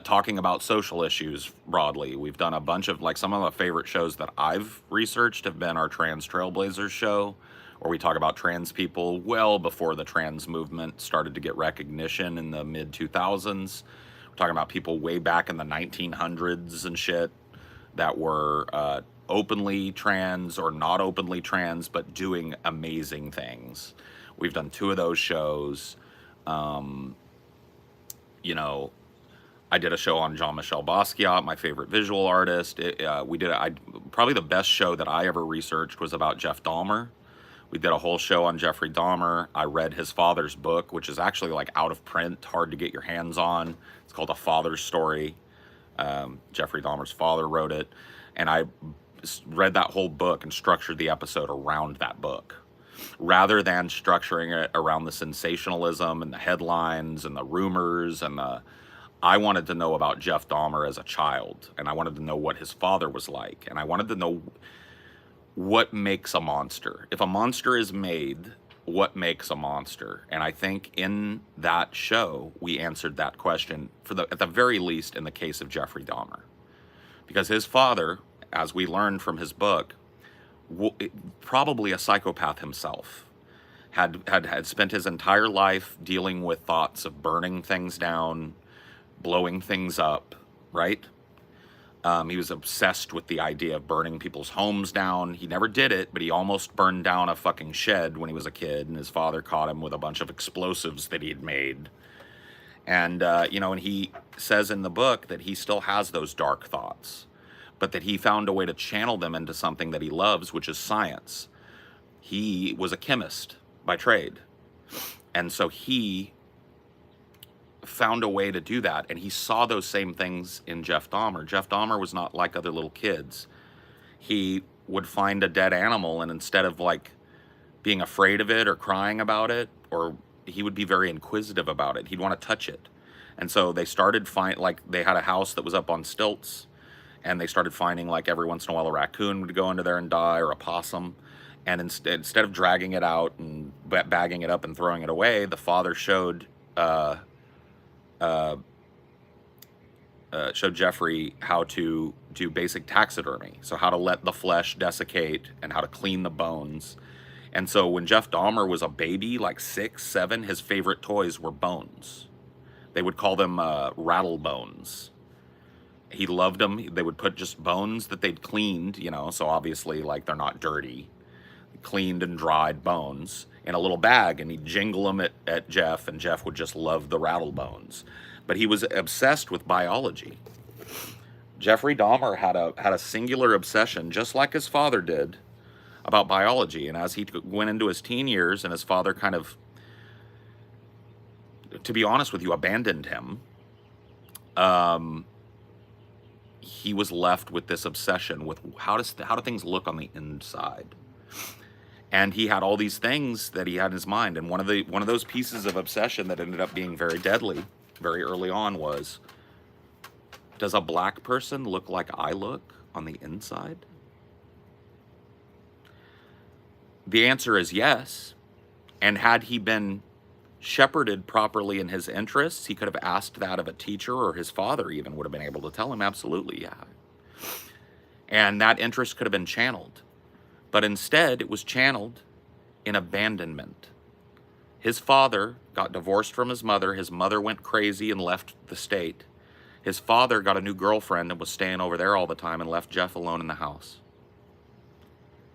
talking about social issues broadly. We've done a bunch of, like, some of my favorite shows that I've researched have been our Trans Trailblazers show, where we talk about trans people well before the trans movement started to get recognition in the mid 2000s. We're talking about people way back in the 1900s and shit that were openly trans or not openly trans, but doing amazing things. We've done 2 of those shows. Um, you know, I did a show on Jean-Michel Basquiat, my favorite visual artist. Probably the best show that I ever researched was about Jeff Dahmer. We did a whole show on Jeffrey Dahmer. I read his father's book, which is actually like out of print, hard to get your hands on. It's called A Father's Story. Jeffrey Dahmer's father wrote it, and I read that whole book and structured the episode around that book, rather than structuring it around the sensationalism and the headlines and the rumors and the. I wanted to know about Jeff Dahmer as a child, and I wanted to know what his father was like, and I wanted to know what makes a monster. If a monster is made, what makes a monster? And I think in that show we answered that question at the very least in the case of Jeffrey Dahmer, because his father, as we learned from his book, probably a psychopath himself, had spent his entire life dealing with thoughts of burning things down, blowing things up, right? He was obsessed with the idea of burning people's homes down. He never did it, but he almost burned down a fucking shed when he was a kid, and his father caught him with a bunch of explosives that he'd made. And, and he says in the book that he still has those dark thoughts, but that he found a way to channel them into something that he loves, which is science. He was a chemist by trade. And so he found a way to do that, and he saw those same things in Jeff Dahmer. Jeff Dahmer was not like other little kids. He would find a dead animal, and instead of like being afraid of it or crying about it, or he would be very inquisitive about it. He'd want to touch it. And so they started they had a house that was up on stilts, and they started finding, like, every once in a while a raccoon would go into there and die, or a possum. And instead of dragging it out and bagging it up and throwing it away, the father showed Jeffrey how to do basic taxidermy. So how to let the flesh desiccate and how to clean the bones. And so when Jeff Dahmer was a baby, like 6, 7, his favorite toys were bones. They would call them rattle bones. He loved them. They would put just bones that they'd cleaned, so obviously, like, they're not dirty. Cleaned and dried bones in a little bag, and he'd jingle them at Jeff, and Jeff would just love the rattle bones. But he was obsessed with biology. Jeffrey Dahmer had a singular obsession, just like his father did, about biology. And as he went into his teen years, and his father kind of, to be honest with you, abandoned him, he was left with this obsession with how do things look on the inside. And he had all these things that he had in his mind, and one of those pieces of obsession that ended up being very deadly very early on was, does a black person look like I look on the inside? The answer is yes. And had he been shepherded properly in his interests, he could have asked that of a teacher, or his father even would have been able to tell him, absolutely, yeah. And that interest could have been channeled. But instead, it was channeled in abandonment. His father got divorced from his mother. His mother went crazy and left the state. His father got a new girlfriend and was staying over there all the time, and left Jeff alone in the house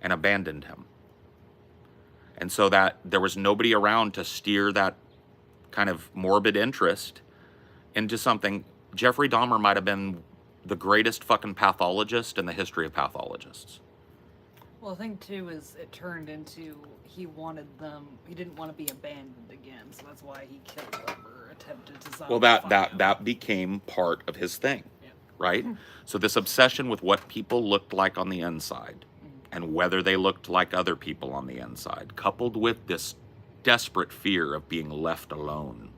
and abandoned him. And so that there was nobody around to steer that kind of morbid interest into something. Jeffrey Dahmer might have been the greatest fucking pathologist in the history of pathologists.
Well, the thing too is it turned into he didn't want to be abandoned again, so that's why he killed them or attempted to zombify
Well, that became part of his thing,
yeah.
Right? So this obsession with what people looked like on the inside, and whether they looked like other people on the inside, coupled with this desperate fear of being left alone,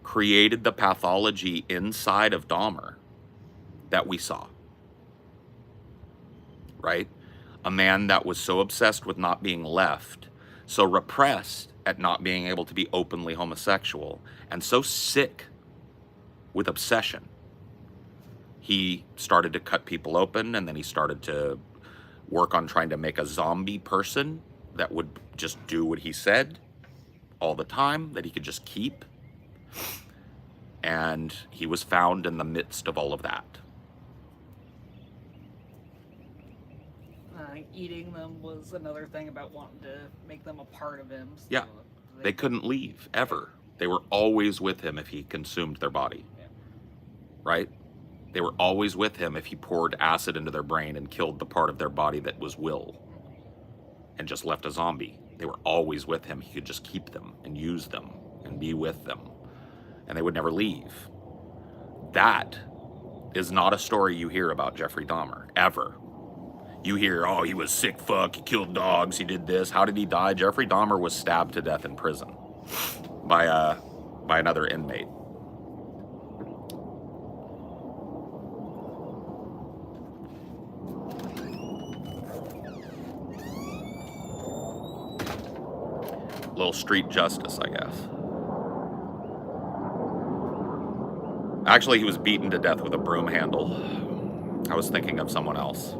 created the pathology inside of Dahmer that we saw. right? A man that was so obsessed with not being left, so repressed at not being able to be openly homosexual, and so sick with obsession. He started to cut people open, and then he started to work on trying to make a zombie person that would just do what he said all the time, that he could just keep. And he was found in the midst of all of that.
Eating them was another thing about wanting to make them a part of him. So
Yeah, they couldn't leave ever. They were always with him if he consumed their body, right? They were always with him if he poured acid into their brain and killed the part of their body that was will and just left a zombie. They were always with him. He could just keep them and use them and be with them, and they would never leave. That is not a story you hear about Jeffrey Dahmer, ever. You hear, oh, he was sick fuck, he killed dogs, he did this. How did he die? Jeffrey Dahmer was stabbed to death in prison by another inmate. Little street justice, I guess. Actually, he was beaten to death with a broom handle. I was thinking of someone else.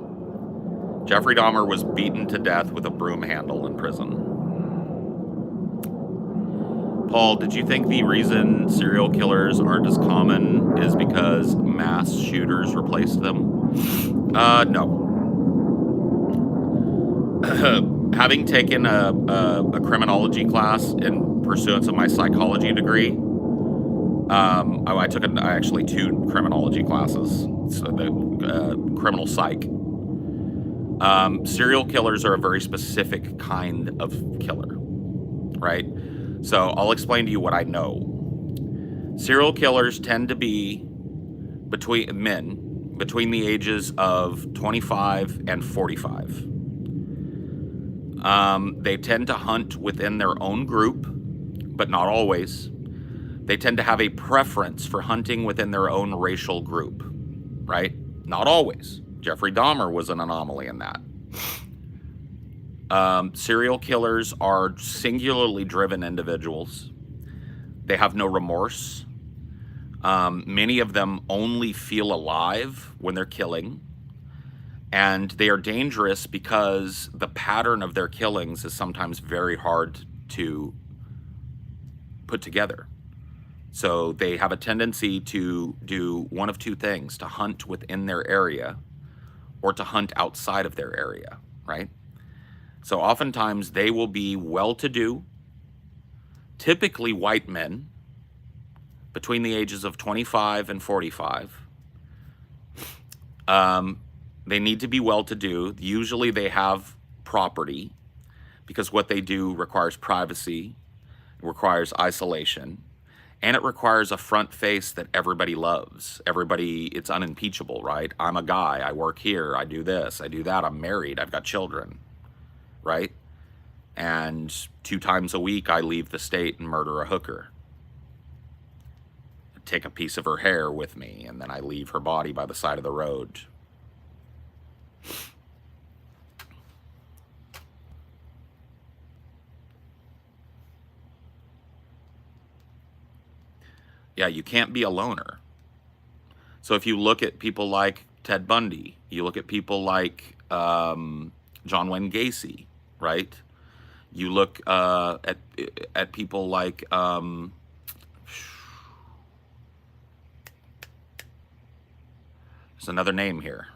Jeffrey Dahmer was beaten to death with a broom handle in prison. Paul, did you think the reason serial killers aren't as common is because mass shooters replaced them? No. Having taken a criminology class in pursuance of my psychology degree, I took actually 2 criminology classes, so the criminal psych. Serial killers are a very specific kind of killer, right? So I'll explain to you what I know. Serial killers tend to be between the ages of 25 and 45. They tend to hunt within their own group, but not always. They tend to have a preference for hunting within their own racial group, right? Not always. Jeffrey Dahmer was an anomaly in that. Serial killers are singularly driven individuals. They have no remorse. Many of them only feel alive when they're killing. And they are dangerous because the pattern of their killings is sometimes very hard to put together. So they have a tendency to do one of 2 things: to hunt within their area or to hunt outside of their area, right? So oftentimes they will be well-to-do, typically white men between the ages of 25 and 45. They need to be well-to-do. Usually they have property because what they do requires privacy, requires isolation, and it requires a front face that everybody loves. Everybody, it's unimpeachable, right? I'm a guy, I work here, I do this, I do that, I'm married, I've got children, right? And 2 times a week I leave the state and murder a hooker. I take a piece of her hair with me, and then I leave her body by the side of the road. Yeah, you can't be a loner. So if you look at people like Ted Bundy, you look at people like John Wayne Gacy, right? You look at people like there's another name here.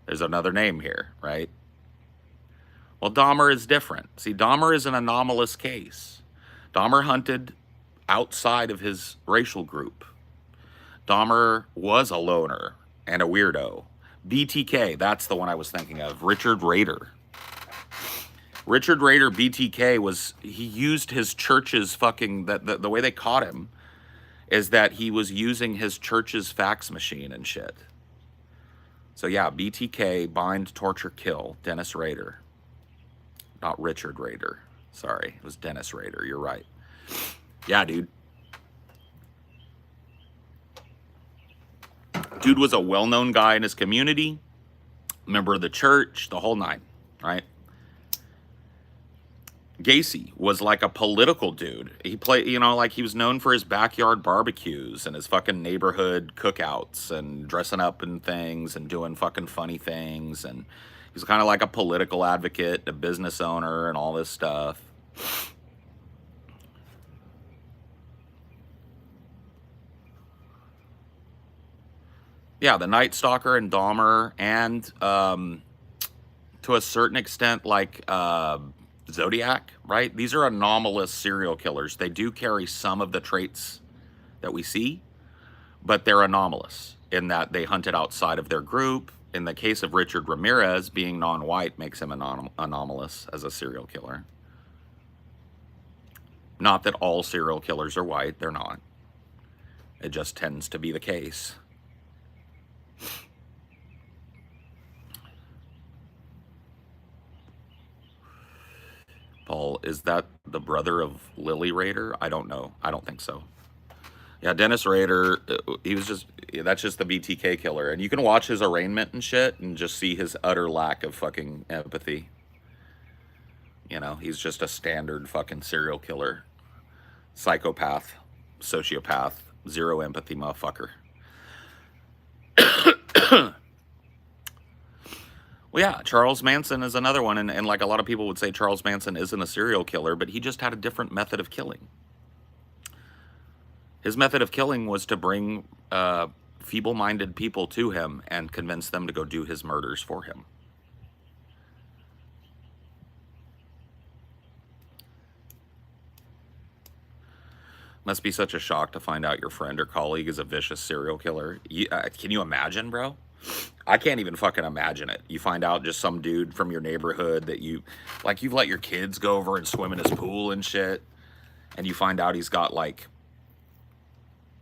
There's another name here, right? Well, Dahmer is different. See, Dahmer is an anomalous case. Dahmer hunted outside of his racial group. Dahmer was a loner and a weirdo. BTK, that's the one I was thinking of. Richard Rader. Richard Rader, BTK, he used his church's the way they caught him is that he was using his church's fax machine and shit. So yeah, BTK, bind, torture, kill, Dennis Rader. Not Richard Rader. Sorry, it was Dennis Rader, you're right. Yeah, dude. Dude was a well-known guy in his community. member of the church, the whole nine, right? Gacy was like a political dude. He played, like he was known for his backyard barbecues and his fucking neighborhood cookouts and dressing up in things and doing fucking funny things. And he's kind of like a political advocate, a business owner, and all this stuff. Yeah, the Night Stalker and Dahmer, and to a certain extent, like Zodiac, right? These are anomalous serial killers. They do carry some of the traits that we see, but they're anomalous in that they hunted outside of their group. In the case of Richard Ramirez, being non-white makes him anomalous as a serial killer. Not that all serial killers are white, they're not. It just tends to be the case. Paul, is that the brother of Lily Rader? I don't know. I don't think so. Yeah, Dennis Rader, that's just the BTK killer. And you can watch his arraignment and shit and just see his utter lack of fucking empathy. He's just a standard fucking serial killer, psychopath, sociopath, zero empathy motherfucker. Well, yeah, Charles Manson is another one. And like a lot of people would say, Charles Manson isn't a serial killer, but he just had a different method of killing. His method of killing was to bring feeble-minded people to him and convince them to go do his murders for him. Must be such a shock to find out your friend or colleague is a vicious serial killer. Can you imagine, bro? I can't even fucking imagine it. You find out just some dude from your neighborhood that you've let your kids go over and swim in his pool and shit, and you find out he's got like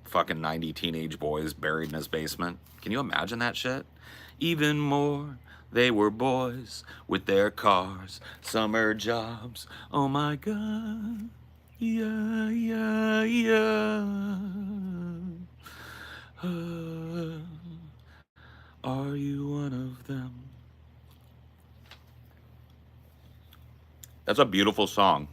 fucking 90 teenage boys buried in his basement. Can you imagine that shit? Even more, they were boys with their cars, summer jobs. Oh my God. Yeah, yeah, yeah. Are you one of them? That's a beautiful song.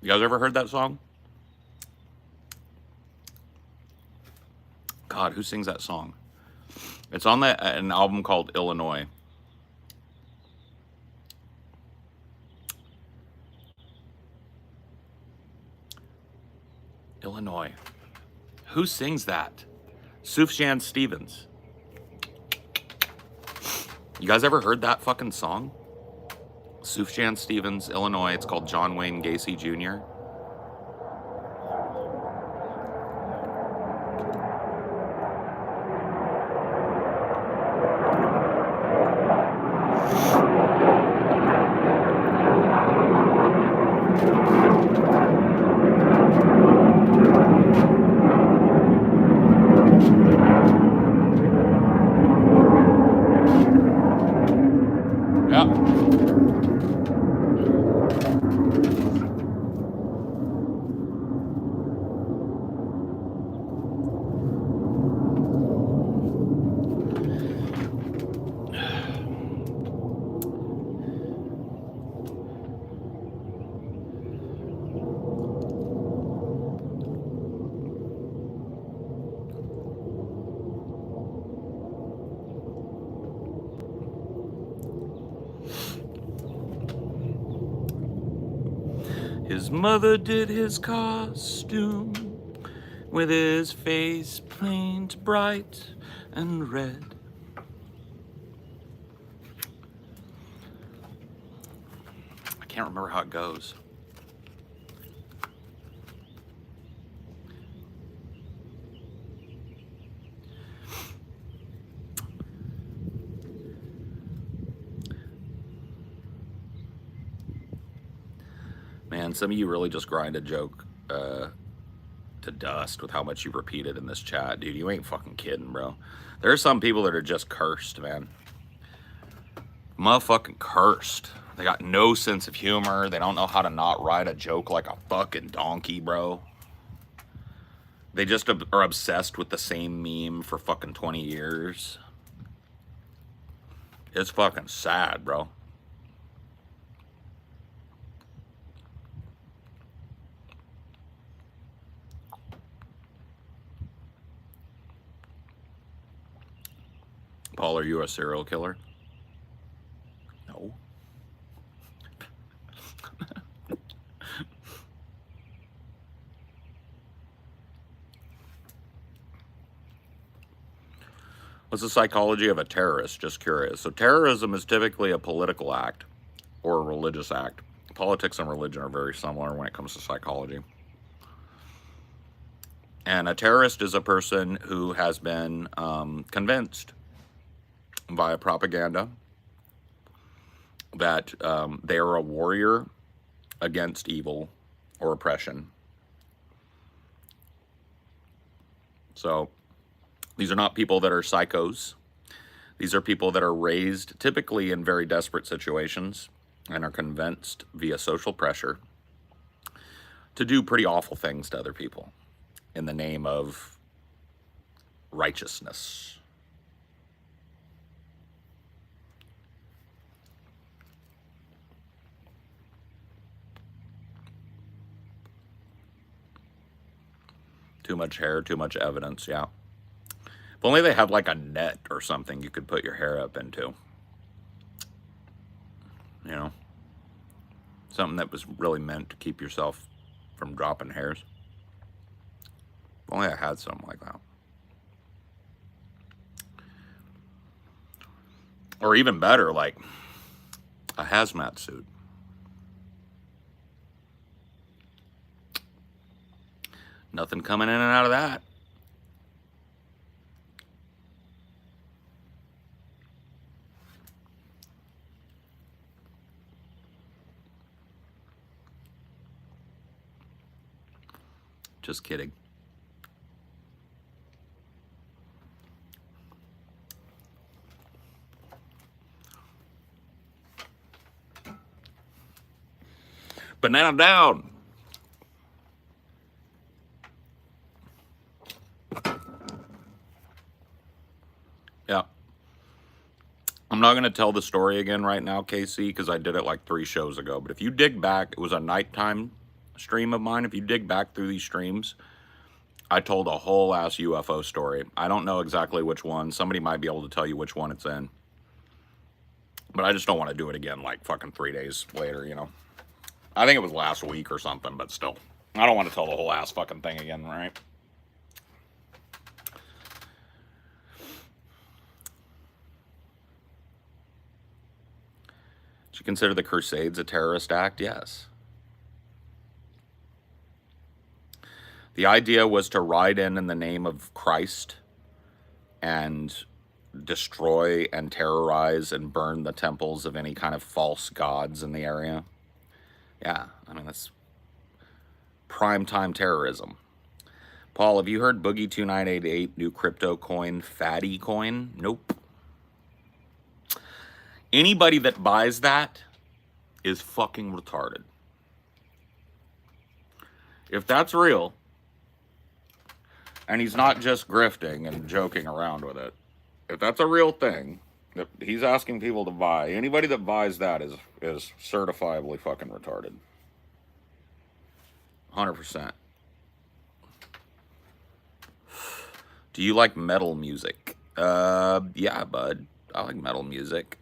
You guys ever heard that song? God, who sings that song? It's on an album called Illinois. Illinois. Who sings that? Sufjan Stevens. You guys ever heard that fucking song? Sufjan Stevens, Illinois. It's called John Wayne Gacy Jr. His mother did his costume with his face paint bright and red. I can't remember how it goes. Man, some of you really just grind a joke to dust with how much you repeated in this chat. Dude, you ain't fucking kidding, bro. There are some people that are just cursed, man. Motherfucking cursed. They got no sense of humor. They don't know how to not write a joke like a fucking donkey, bro. They just are obsessed with the same meme for fucking 20 years. It's fucking sad, bro. Paul, are you a serial killer? No. What's the psychology of a terrorist? Just curious. So terrorism is typically a political act or a religious act. Politics and religion are very similar when it comes to psychology. And a terrorist is a person who has been convinced via propaganda that they are a warrior against evil or oppression. So these are not people that are psychos. These are people that are raised typically in very desperate situations and are convinced via social pressure to do pretty awful things to other people in the name of righteousness. Too much hair, too much evidence, yeah. If only they had like a net or something you could put your hair up into. You know? Something that was really meant to keep yourself from dropping hairs. If only I had something like that. Or even better, like a hazmat suit. Nothing coming in and out of that. Just kidding. Banana down. Yeah. I'm not going to tell the story again right now, KC, because I did it like 3 shows ago. But if you dig back, it was a nighttime stream of mine. If you dig back through these streams, I told a whole ass UFO story. I don't know exactly which one. Somebody might be able to tell you which one it's in. But I just don't want to do it again like fucking 3 days later, you know. I think it was last week or something, but still. I don't want to tell the whole ass fucking thing again, right? Do you consider the Crusades a terrorist act? Yes. The idea was to ride in the name of Christ and destroy and terrorize and burn the temples of any kind of false gods in the area. Yeah, I mean, that's primetime terrorism. Paul, have you heard Boogie 2988 new crypto coin, Fatty coin? Nope. Anybody that buys that is fucking retarded. If that's real, and he's not just grifting and joking around with it, if that's a real thing that he's asking people to buy, anybody that buys that is certifiably fucking retarded. 100%. Do you like metal music? Yeah, bud. I like metal music.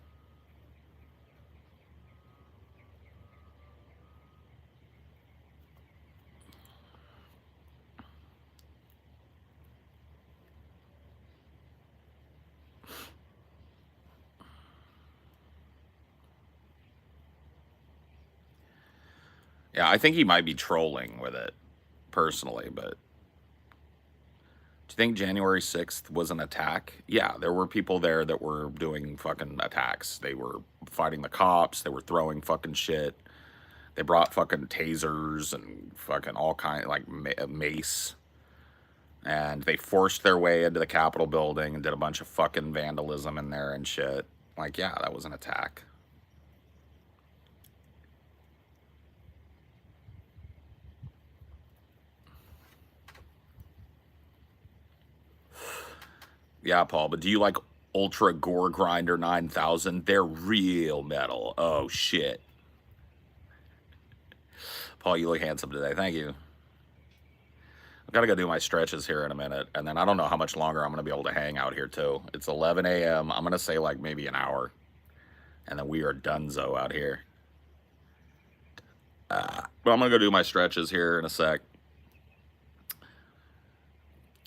Yeah, I think he might be trolling with it, personally, but do you think January 6th was an attack? Yeah, there were people there that were doing fucking attacks. They were fighting the cops, they were throwing fucking shit. They brought fucking tasers and fucking all kind, like mace. And they forced their way into the Capitol building and did a bunch of fucking vandalism in there and shit. Like, yeah, that was an attack. Yeah, Paul, but do you like Ultra Gore Grinder 9000? They're real metal. Oh, shit. Paul, you look handsome today. Thank you. I've got to go do my stretches here in a minute, and then I don't know how much longer I'm going to be able to hang out here, too. It's 11 a.m. I'm going to say like maybe an hour, and then we are donezo out here. But I'm going to go do my stretches here in a sec.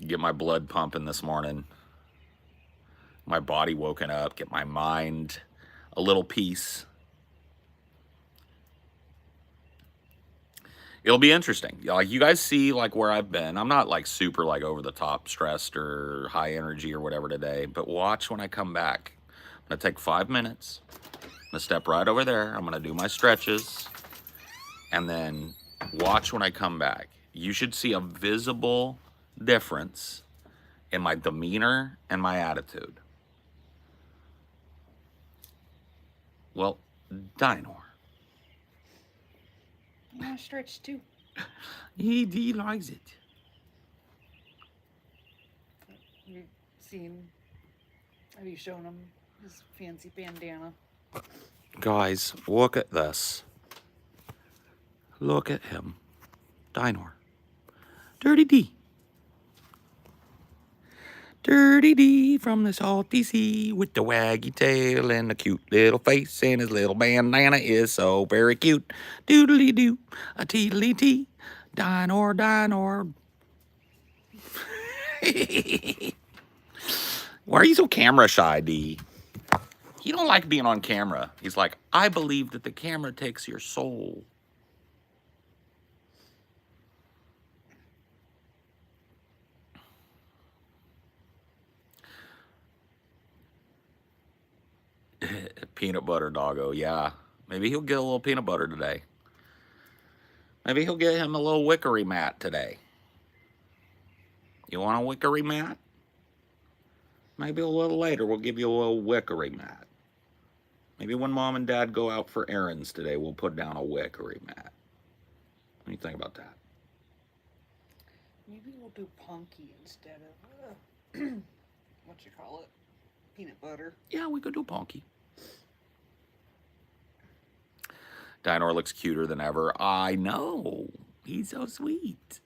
Get my blood pumping this morning. My body woken up. Get my mind a little peace. It'll be interesting. Like you guys see like where I've been. I'm not like super like over the top stressed or high energy or whatever today, but watch when I come back. I'm going to take 5 minutes. I'm going to step right over there. I'm going to do my stretches and then watch when I come back. You should see a visible difference in my demeanor and my attitude. Well, Dinor.
I want to stretch too.
He likes it.
You've seen, have you shown him his fancy bandana?
Guys, look at this. Look at him. Dinor. Dirty D. Dirty D from the salty sea with the waggy tail and the cute little face, and his little bandana is so very cute. Doodly doo, a teedly tee. Dinor, Dinor. Why are you so camera shy, D? He don't like being on camera. He's like, I believe that the camera takes your soul. Peanut butter doggo, yeah. Maybe he'll get a little peanut butter today. Maybe he'll get him a little wickery mat today. You want a wickery mat? Maybe a little later we'll give you a little wickery mat. Maybe when mom and dad go out for errands today, we'll put down a wickery mat. What do you think about that?
Maybe we'll do punky instead of, what you call it? Peanut butter.
Yeah, we could do punky. Dinor looks cuter than ever. I know. He's so sweet.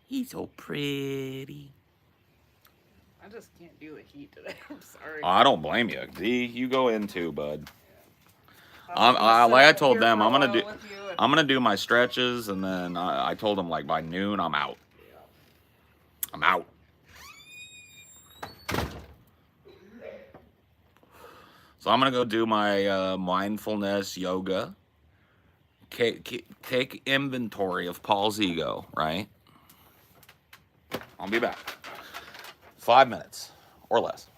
He's so pretty.
I just can't do the heat today. I'm sorry.
I don't blame you. D, you go in too, bud.
Yeah.
Like I told them, I'm gonna do my stretches, and then I told them like by noon I'm out. I'm out. So I'm gonna go do my mindfulness yoga. Take inventory of Paul's ego, right? I'll be back. 5 minutes or less.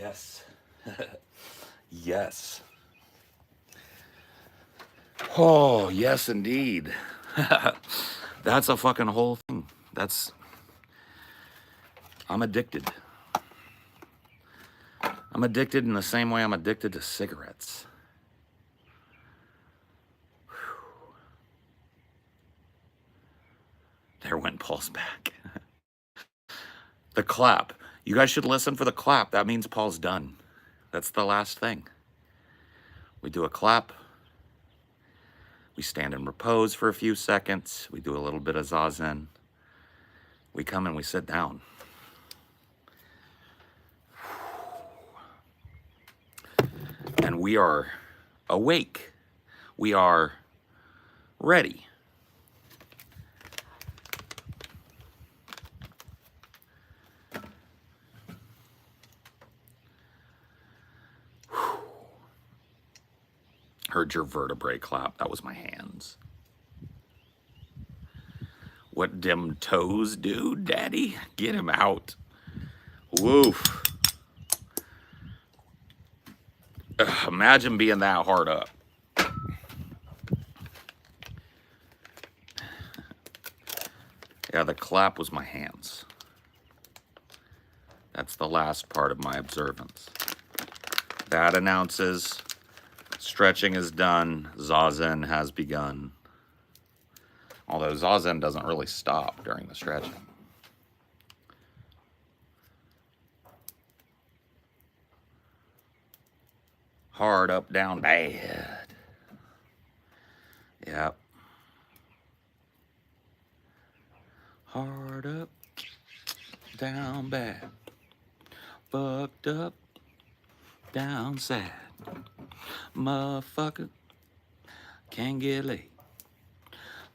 Yes. Yes. Oh, yes, indeed. That's a fucking whole thing. I'm addicted. I'm addicted in the same way I'm addicted to cigarettes. There went Paul's back. The clap. You guys should listen for the clap. That means Paul's done. That's the last thing. We do a clap. We stand in repose for a few seconds. We do a little bit of zazen. We come and we sit down. And we are awake. We are ready. Heard your vertebrae clap. That was my hands. What dem toes do, daddy? Get him out. Woof. Imagine being that hard up. Yeah, the clap was my hands. That's the last part of my observance. That announces stretching is done, zazen has begun. Although zazen doesn't really stop during the stretching. Hard up, down, bad. Yep. Hard up, down, bad. Fucked up, down, sad. Motherfucker, can't get laid.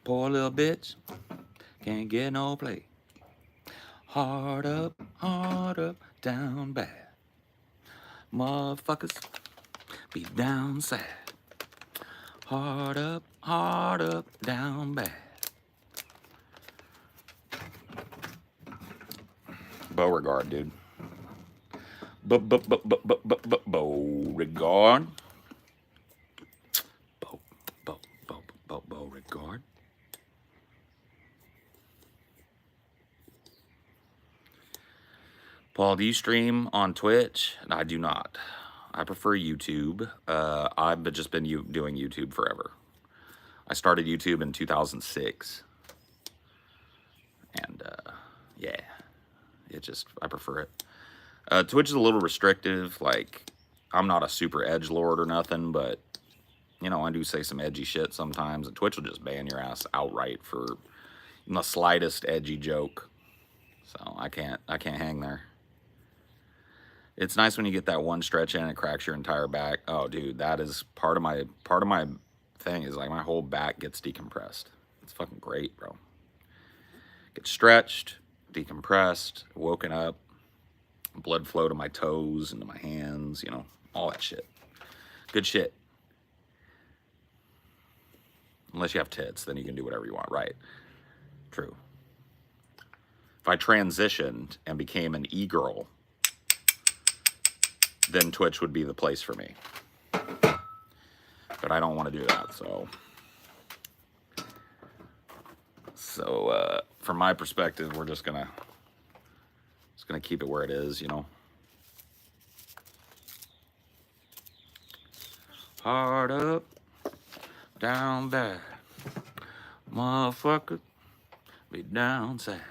Poor little bitch, can't get no play. Hard up, down, bad. Motherfuckers be down sad. Hard up, down bad. Beauregard, dude. Beauregard. Beauregard. Paul, do you stream on Twitch? I do not. I prefer YouTube. I've just been doing YouTube forever. I started YouTube in 2006. And yeah, I prefer it. Twitch is a little restrictive. Like, I'm not a super edgelord or nothing, but, you know, I do say some edgy shit sometimes. And Twitch will just ban your ass outright for the slightest edgy joke. So I can't hang there. It's nice when you get that one stretch in and it cracks your entire back. Oh, dude, that is part of my thing is like my whole back gets decompressed. It's fucking great, bro. Get stretched, decompressed, woken up, blood flow to my toes and to my hands, you know, all that shit. Good shit. Unless you have tits, then you can do whatever you want, right? True. If I transitioned and became an e-girl, then Twitch would be the place for me. But I don't want to do that, so from my perspective, we're just gonna keep it where it is, you know. Hard up, down bad, motherfucker, be down sad.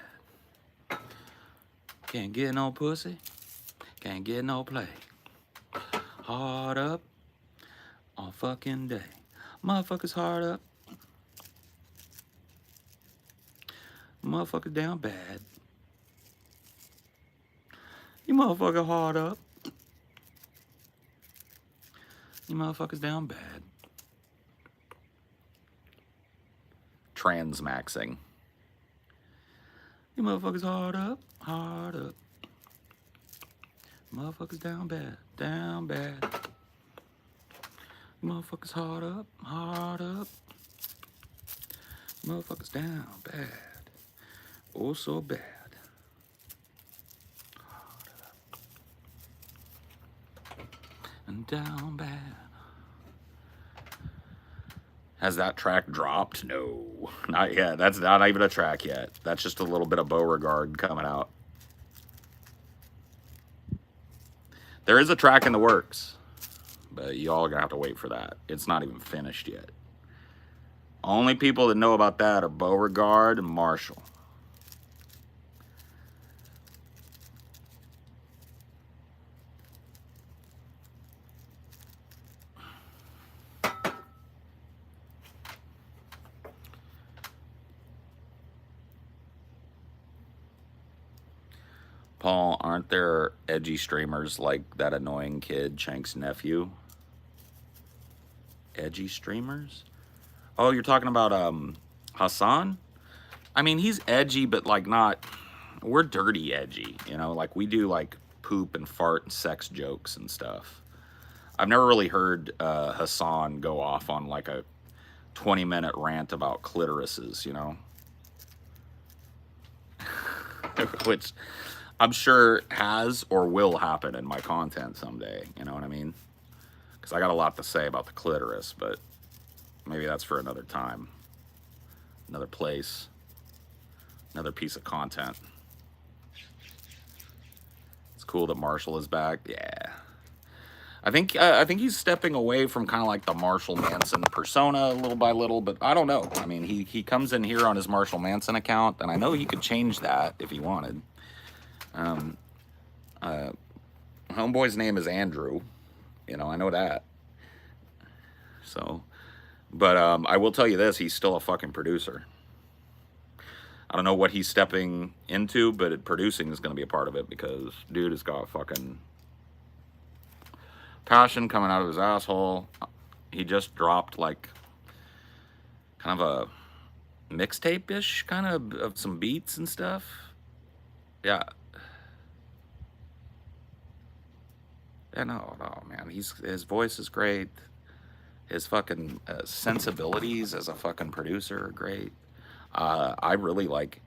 Can't get no pussy, can't get no play. Hard up all fucking day. Motherfuckers hard up. Motherfuckers down bad. You motherfucker hard up. You motherfuckers down bad. Transmaxing. You motherfuckers hard up, hard up. Motherfuckers down bad, down bad. Motherfuckers hard up, hard up. Motherfuckers down bad. Oh, so bad. down bad. Has that track dropped? No, not yet. That's not even a track yet. That's just a little bit of Beauregard coming out. There is a track in the works, but y'all are gonna have to wait for that. It's not even finished yet. Only people that know about that are Beauregard and Marshall. Paul, aren't there edgy streamers like that annoying kid, Chank's nephew? Edgy streamers? Oh, you're talking about Hassan? I mean, he's edgy, but like not. We're dirty edgy, you know. Like we do like poop and fart and sex jokes and stuff. I've never really heard Hassan go off on like a 20-minute rant about clitorises, you know, which I'm sure has or will happen in my content someday. You know what I mean? Because I got a lot to say about the clitoris, but maybe that's for another time, another place, another piece of content. It's cool that Marshall is back. Yeah. I think he's stepping away from kind of like the Marshall Manson persona little by little, but I don't know. I mean, he comes in here on his Marshall Manson account, and I know he could change that if he wanted. Homeboy's name is Andrew, you know, I know that. So, but I will tell you this: he's still a fucking producer. I don't know what he's stepping into, but producing is going to be a part of it because dude has got fucking passion coming out of his asshole. He just dropped like kind of a mixtape-ish kind of some beats and stuff. Yeah. Yeah, no, man. His voice is great. His fucking sensibilities as a fucking producer are great. I really like,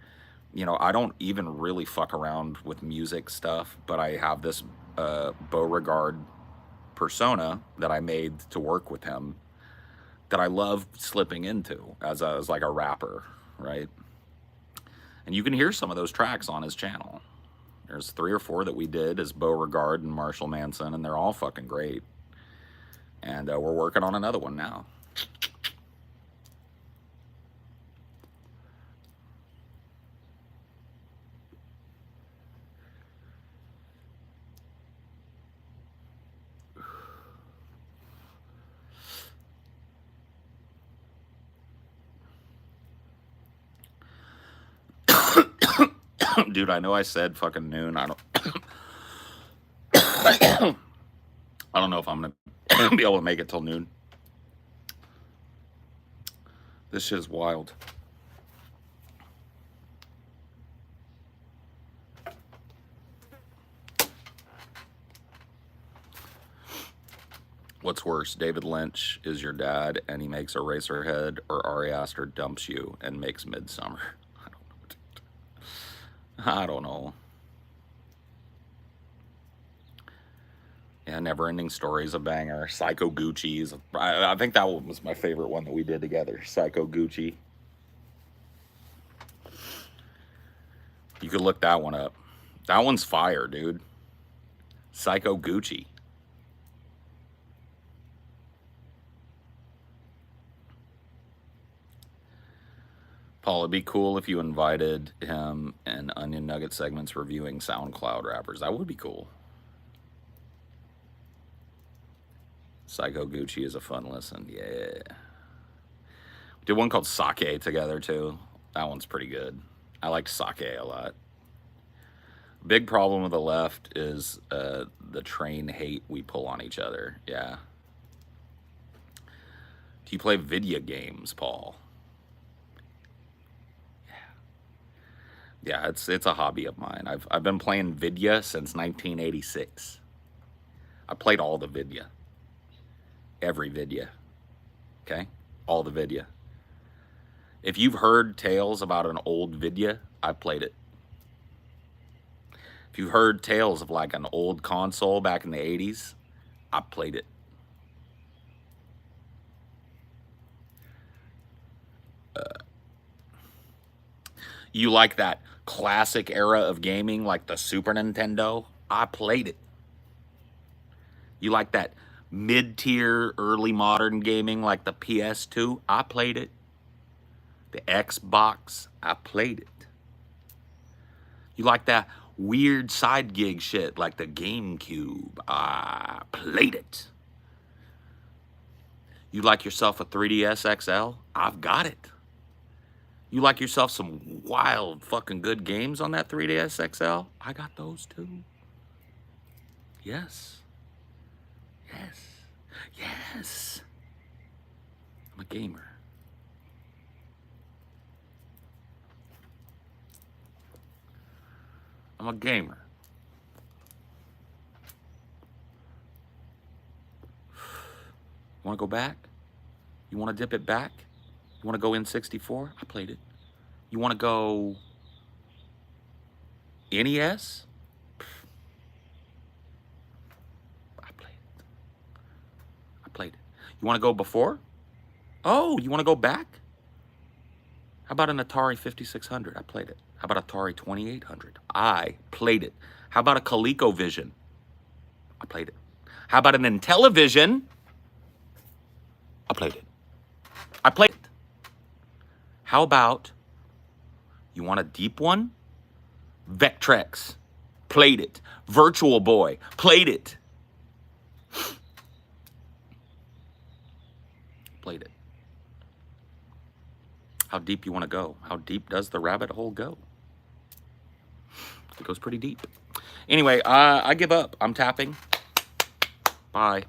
you know, I don't even really fuck around with music stuff, but I have this Beauregard persona that I made to work with him that I love slipping into as like a rapper, right? And you can hear some of those tracks on his channel. There's 3 or 4 that we did as Beauregard and Marshall Manson, and they're all fucking great. And we're working on another one now. Dude, I know I said fucking noon. I don't know if I'm gonna be able to make it till noon. This shit is wild. What's worse, David Lynch is your dad and he makes Eraserhead, or Ari Aster dumps you and makes Midsummer? I don't know, dude. I don't know. Yeah, Never Ending Story's a banger. Psycho Gucci's. I think that one was my favorite one that we did together. Psycho Gucci. You could look that one up. That one's fire, dude. Psycho Gucci. Paul, it'd be cool if you invited him in Onion Nugget segments reviewing SoundCloud rappers. That would be cool. Psycho Gucci is a fun listen. Yeah. We did one called Sake together, too. That one's pretty good. I liked Sake a lot. Big problem with the left is the train hate we pull on each other. Yeah. Do you play video games, Paul? Yeah, it's a hobby of mine. I've been playing Vidya since 1986. I played all the Vidya. Every Vidya. Okay? All the Vidya. If you've heard tales about an old Vidya, I've played it. If you've heard tales of like an old console back in the 80s, I played it. You like that classic era of gaming like the Super Nintendo? I played it. You like that mid-tier early modern gaming like the PS2? I played it. The Xbox? I played it. You like that weird side gig shit like the GameCube? I played it. You like yourself a 3DS XL? I've got it. You like yourself some wild fucking good games on that 3DS XL? I got those too. Yes. Yes. Yes. I'm a gamer. I'm a gamer. Want to go back? You want to dip it back? You want to go N64? I played it. You want to go NES? I played it. I played it. You want to go before? Oh, you want to go back? How about an Atari 5600? I played it. How about Atari 2800? I played it. How about a ColecoVision? I played it. How about an Intellivision? I played it. I played it. How about, you want a deep one? Vectrex. Played it. Virtual Boy. Played it. Played it. How deep you want to go? How deep does the rabbit hole go? It goes pretty deep. Anyway, I give up. I'm tapping. Bye.